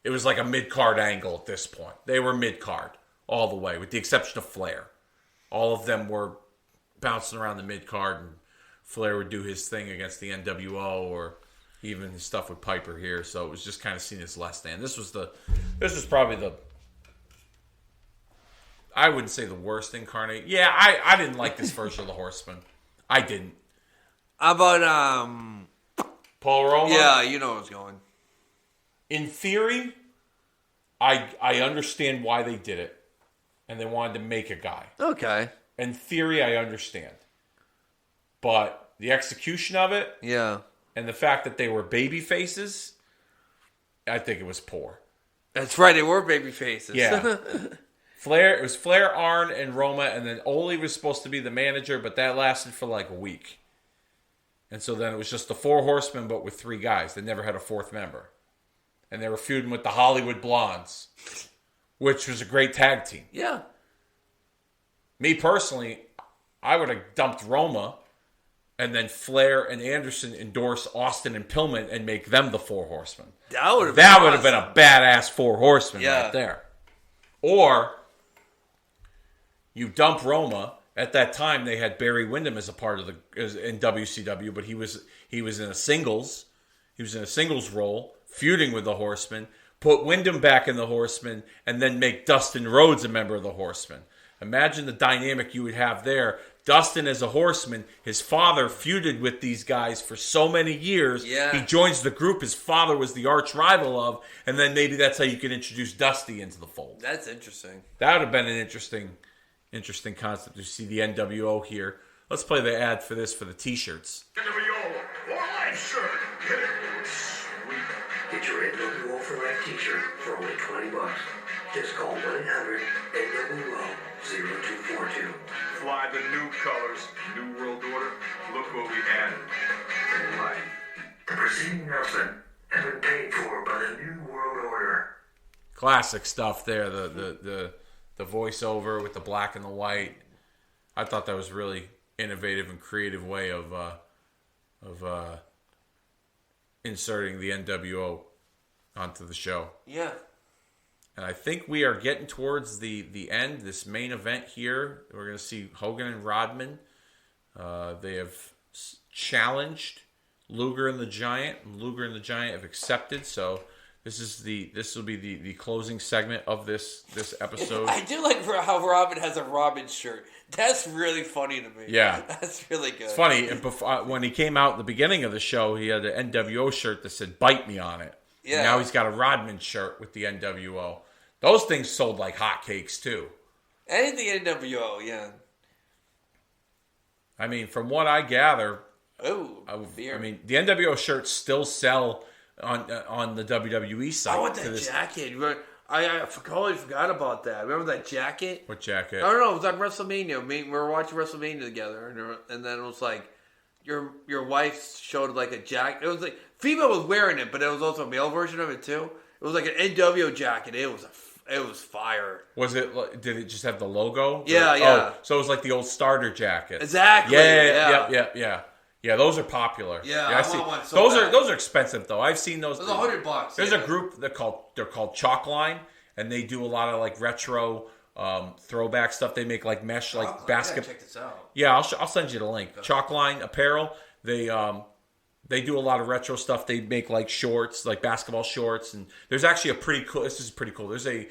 it was like a mid-card angle at this point. They were mid-card all the way, with the exception of Flair. All of them were bouncing around the mid-card, and Flair would do his thing against the NWO or even his stuff with Piper here. So it was just kind of seen as less than. This was probably I wouldn't say the worst incarnate. Yeah, I didn't like this version of the Horseman. I didn't. How about Paul Roma? Yeah, you know where I was going. In theory, I understand why they did it. And they wanted to make a guy. Okay. In theory, I understand. But the execution of it, yeah, and the fact that they were baby faces, I think it was poor. That's right, they were baby faces. Yeah. It was Flair, Arn, and Roma, and then Ole was supposed to be the manager, but that lasted for like a week. And so then it was just the 4 Horsemen, but with 3 guys. They never had a 4th member. And they were feuding with the Hollywood Blondes, which was a great tag team. Yeah. Me personally, I would have dumped Roma, and then Flair and Anderson endorse Austin and Pillman and make them the 4 Horsemen. That would have been a badass 4 Horsemen right there. Or you dump Roma. At that time, they had Barry Windham as a part of in WCW, but he was in a singles. He was in a singles role, feuding with the Horsemen. Put Windham back in the Horsemen, and then make Dustin Rhodes a member of the Horsemen. Imagine the dynamic you would have there. Dustin as a Horseman, his father feuded with these guys for so many years. Yeah. He joins the group his father was the arch rival of, and then maybe that's how you can introduce Dusty into the fold. That's interesting. That would have been an interesting concept to see the NWO here. Let's play the ad for this for the T-shirts. NWO for Life shirt. Sweet. Get your NWO for Life T-shirt for only $20. Just call 1-800-NWO-0242. Fly the new colors, New World Order. Look what we added. For life. The preceding announcement has been paid for by the New World Order. Classic stuff there. The voiceover with the black and the white. I thought that was really innovative and creative way of inserting the NWO onto the show. Yeah. And I think we are getting towards the end, this main event here. We're going to see Hogan and Rodman. They have challenged Luger and the Giant. And Luger and the Giant have accepted. So this will be the closing segment of this episode. I do like how Robin has a Robin shirt. That's really funny to me. Yeah. That's really good. It's funny. And before, when he came out at the beginning of the show, he had an NWO shirt that said "Bite Me" on it. Yeah. And now he's got a Rodman shirt with the NWO. Those things sold like hotcakes too. Anything NWO, yeah. I mean, from what I gather, beer. I mean, the NWO shirts still sell on the WWE site. I want that jacket. I totally forgot about that. Remember that jacket? What jacket? I don't know. It was on WrestleMania. We were watching WrestleMania together, and then it was like your wife showed like a jacket. It was like female was wearing it, but it was also a male version of it too. It was like an NWO jacket. It was fire. Was it? Did it just have the logo? Yeah, yeah. Oh, so it was like the old starter jacket. Exactly. Yeah. Yeah, those are popular. Yeah, I see. want one so those bad. are expensive though. I've seen those. Those are $100. There's a group they're called Chalk Line, and they do a lot of like retro throwback stuff. They make like mesh like basketball. Check this out. Yeah, I'll send you the link. Chalk Line Apparel. They do a lot of retro stuff. They make like shorts, like basketball shorts, and there's actually a pretty cool. This is pretty cool. There's a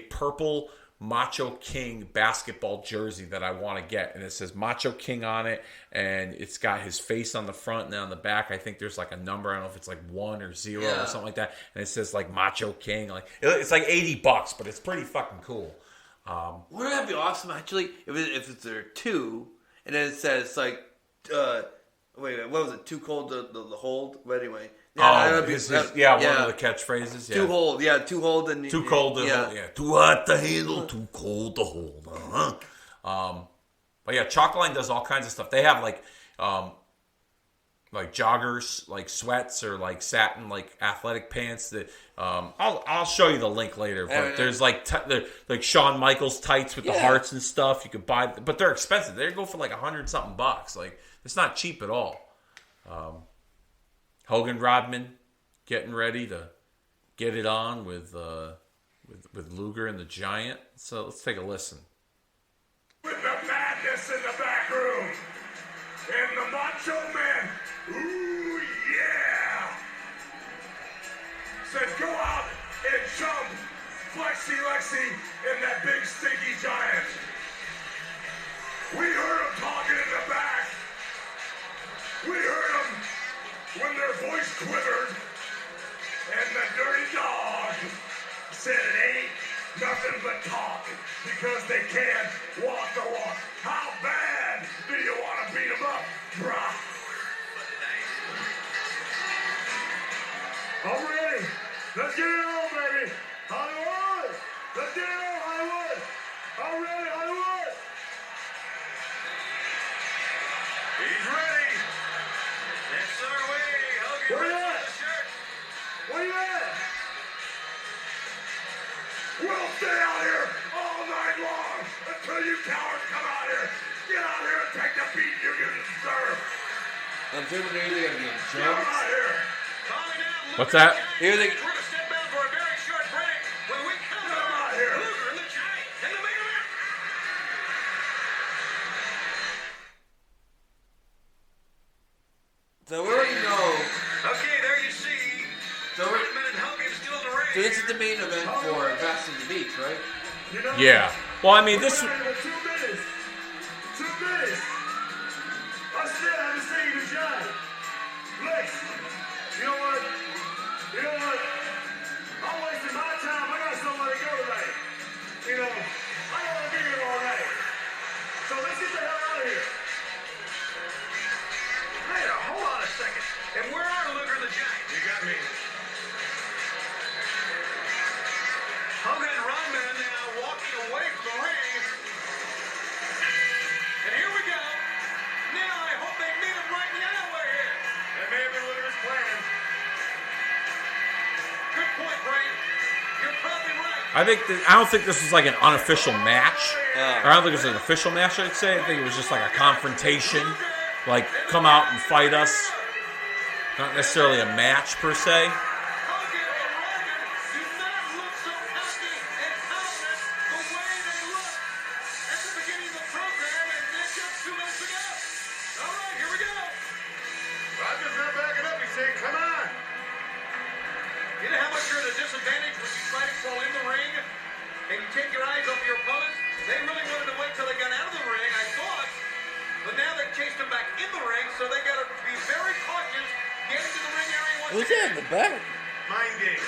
purple Macho King basketball jersey that I want to get, and it says Macho King on it, and it's got his face on the front and on the back. I think there's like a number. I don't know if it's like 1 or 0 or something like that, and it says like Macho King. Like it's like $80, but it's pretty fucking cool. Wouldn't that be awesome? Actually, if it's there 2, and then it says like, wait, what was it? Too cold to hold. But anyway. Yeah, one of the catchphrases. Yeah. Too hold, too hold and too cold to hold. Yeah, too hot to handle, too cold to hold. But yeah, Chalk Line does all kinds of stuff. They have like joggers, like sweats, or like satin, like athletic pants. That I'll show you the link later. But there's like Shawn Michaels tights with the hearts and stuff. You could buy, but they're expensive. They go for like $100-something. Like it's not cheap at all. Hogan Rodman getting ready to get it on with Luger and the Giant. So let's take a listen. With the madness in the back room, and the Macho Man, ooh yeah, said go out and jump Lexi and that big stinky giant. We heard him talking in the back. We heard him when their voice quivered, and the dirty dog said it ain't nothing but talk, because they can't walk the walk. How bad do you want to beat them up, brah? I'm ready. Let's get it on, baby. Hollywood He's ready. That's our way. Hogan. Where you at? the shirt. Where you at? We'll stay out here all night long until you cowards come out here. Get out here and take the beat you deserve. I'm doing anything again. Get out here. Calling out What's that? Here they. We're going to step out for a very short break. When we come Get him out here. Luger and the Giant in the main event. So we already know. Okay, there you see. So, we're, Rodman and Hogan still in the ring. so this is the main event for Best in the Beach, right? You know, Yeah. Well, I mean, this. we're waiting for 2 minutes. 2 minutes. I still haven't seen the Giant. Lex, you know what? You know what? I'm wasting my time. I got somewhere to go tonight. You know, I don't want to be here all night. So let's get the hell out of here. Hey, now, hold on a second. And where are Luger and the Giant? You got me. Hogan and Rodman now walking away from the ring. And here we go. Now I hope they meet him right in the alleyway here. That may have been Luger's plan. Good point, Brain. You're probably right. I don't think this was like an unofficial match. Or I don't think it was an official match, I'd say. I think it was just like a confrontation. Like, come out and fight us. Not necessarily a match, per se. Hogan and Rodman do not look so cocky and confident the way they looked at the beginning of the program and then just 2 minutes ago. All right, here we go. Rodman's not backing up. He's saying, come on. You know how much you're at a disadvantage when you try to crawl in the ring and you take your eyes off your opponents? They really wanted to wait till they got out of the ring, I thought. But now they've chased them back in the ring, so they got to be very cautious getting to the ring area once Who's again. that in the back? Mind game.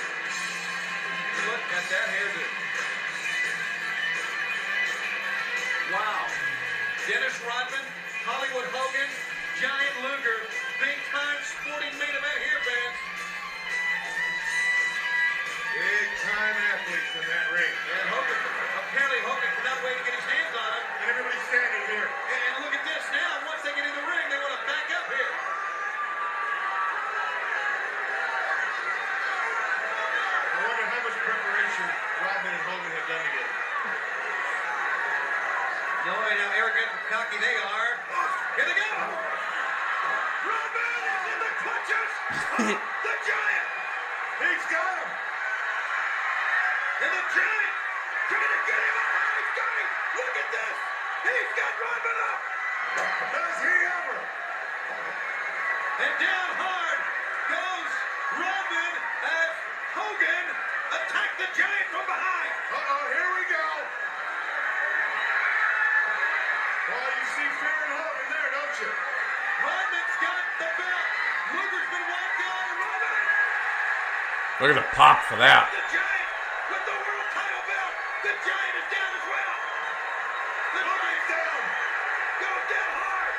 Look at that hairdo. Wow. Dennis Rodman, Hollywood Hogan, Giant Luger, big time sporting main event here, fans. Big time athletes in that ring. And Hogan, apparently Hogan cannot wait to get his hands on him. And everybody's standing here. And look at this now. Once they get in the ring, they want to back up here. I wonder how much preparation Rodman and Hogan have done together. No way how arrogant and cocky they are. Here they go. Rodman is in the clutches of the Giant. He's got him. And the Giant trying to get him up. He's got him. Look at this. He's got Rodman up. Does he ever? And down hard goes Rodman as Hogan attacked the Giant from behind. Uh-oh, here we go. Well, you see fear in Hogan there, don't you? Rodman's got the belt. Luger's been wiped out. And Rodman. Look at the pop for that. The Giant with the world title belt. The Giant is down as well. The Giant's down. Goes down hard.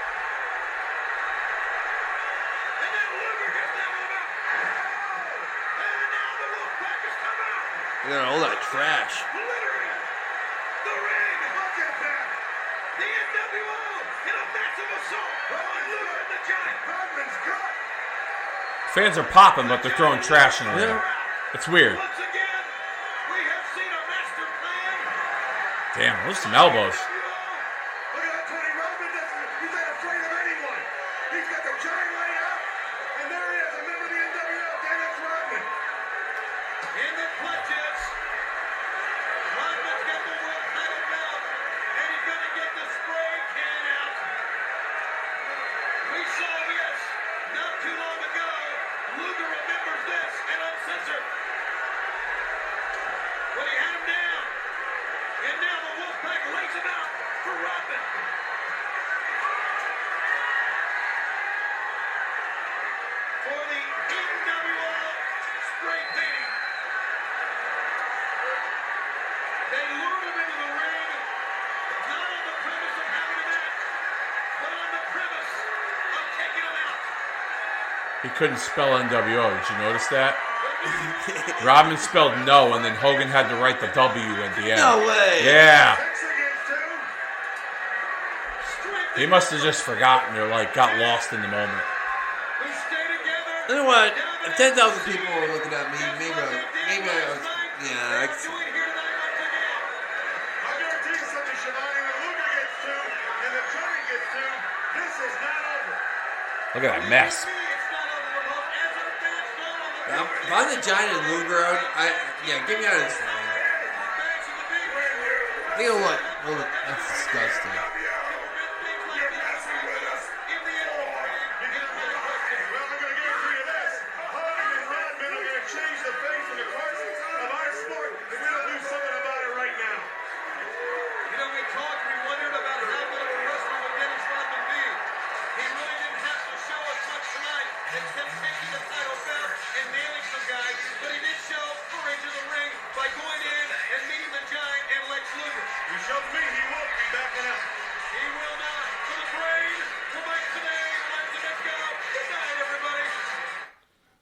And then Luger gets down with the belt. And now the Wolfpack has come out. Look at all that trash. Littering the ring. Look at that. The NWO in a massive assault on Luger and the Giant. Rodman's got. Fans are popping, but they're throwing trash in there. It's weird. Once again, we have seen a master plan. Damn, those are some elbows. Look at that, Tony. Rodman doesn't. He's not afraid of anyone. He's got the Giant laid out. And there he is, a member of the NWO, Dennis Rodman. In the clutches. Rodman's got the world title belt. And he's going to get the spray can out. We saw this not too long ago. Luger remembers this and uncensored. When he had him down. And now the Wolfpack lays him out for Rodman. For the NWO spray painting. They lured him into the ring, not on the premise of having a match, but on the premise of taking him out. He couldn't spell NWO. Did you notice that? Rodman spelled no, and then Hogan had to write the W at the end. No way. Yeah. 6 against 2. Straight He must have just forgotten or like got lost in the moment. You know what? If 10,000 people were looking at me, maybe I was. Yeah, I can see. I guarantee you something, Shivani. When Luger gets two and the Giant gets two, this is not over. Look at that mess. If I'm the Giant and Luger out, get me out of this thing. You know what? That's disgusting.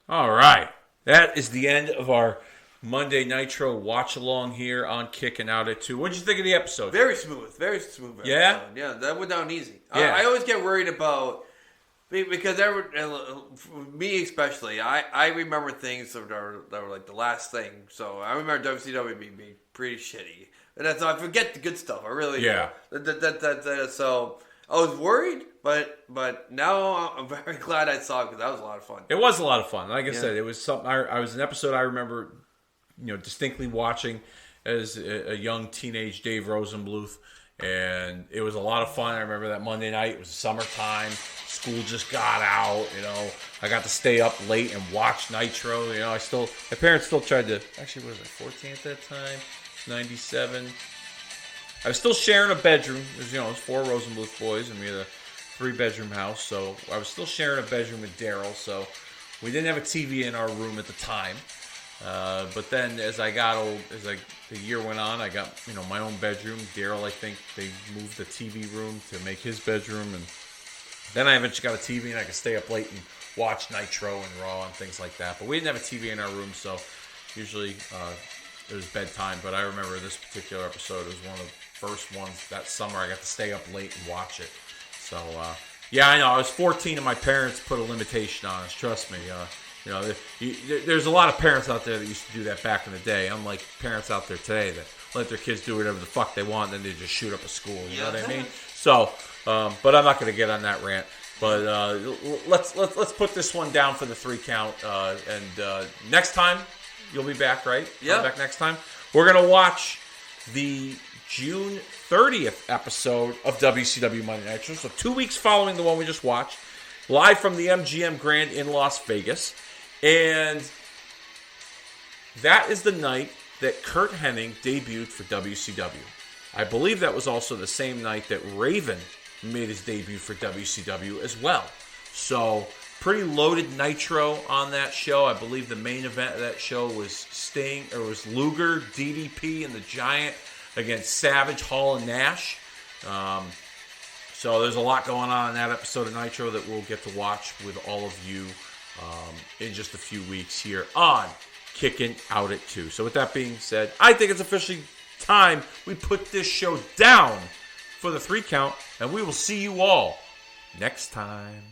All right. That is the end of our Monday Nitro watch along here on Kicking Out at 2. What did you think of the episode? Very smooth. Very smooth. Yeah? Yeah, that went down easy. Yeah. I always get worried about, because me especially, I remember things that were like the last thing. So I remember WCW being pretty shitty. And that's, I forget the good stuff. I really. Yeah. So I was worried, but now I'm very glad I saw it because that was a lot of fun. It was a lot of fun. Like I said, it was something. I was an episode I remember, distinctly watching as a young teenage Dave Rosenbluth, and it was a lot of fun. I remember that Monday night. It was summertime. School just got out. I got to stay up late and watch Nitro. My parents still tried to. Actually, what was I, 14 at that time? 97. I was still sharing a bedroom. It was 4 Rosenbluth boys, and we had a 3-bedroom house. So I was still sharing a bedroom with Daryl. So we didn't have a TV in our room at the time. But then as I got old, the year went on, I got my own bedroom. Daryl, I think they moved the TV room to make his bedroom, and then I eventually got a TV, and I could stay up late and watch Nitro and Raw and things like that. But we didn't have a TV in our room, so usually it was bedtime. But I remember this particular episode. It was one of the first ones that summer I got to stay up late and watch it. So yeah, I know. I was 14 and my parents put a limitation on us. Trust me. There's a lot of parents out there that used to do that back in the day. Unlike parents out there today that let their kids do whatever the fuck they want, and then they just shoot up a school. You know what I mean? So, but I'm not going to get on that rant. But let's put this one down for the 3 count. And next time you'll be back, right? Yeah. Back next time. We're going to watch the June 30th episode of WCW Monday Nitro. So 2 weeks following the one we just watched. Live from the MGM Grand in Las Vegas. And that is the night that Curt Hennig debuted for WCW. I believe that was also the same night that Raven made his debut for WCW as well. So, pretty loaded Nitro on that show. I believe the main event of that show was Luger, DDP, and the Giant against Savage, Hall, and Nash. So there's a lot going on in that episode of Nitro that we'll get to watch with all of you in just a few weeks here on Kicking Out at 2. So with that being said, I think it's officially time we put this show down for the 3 count, and we will see you all next time.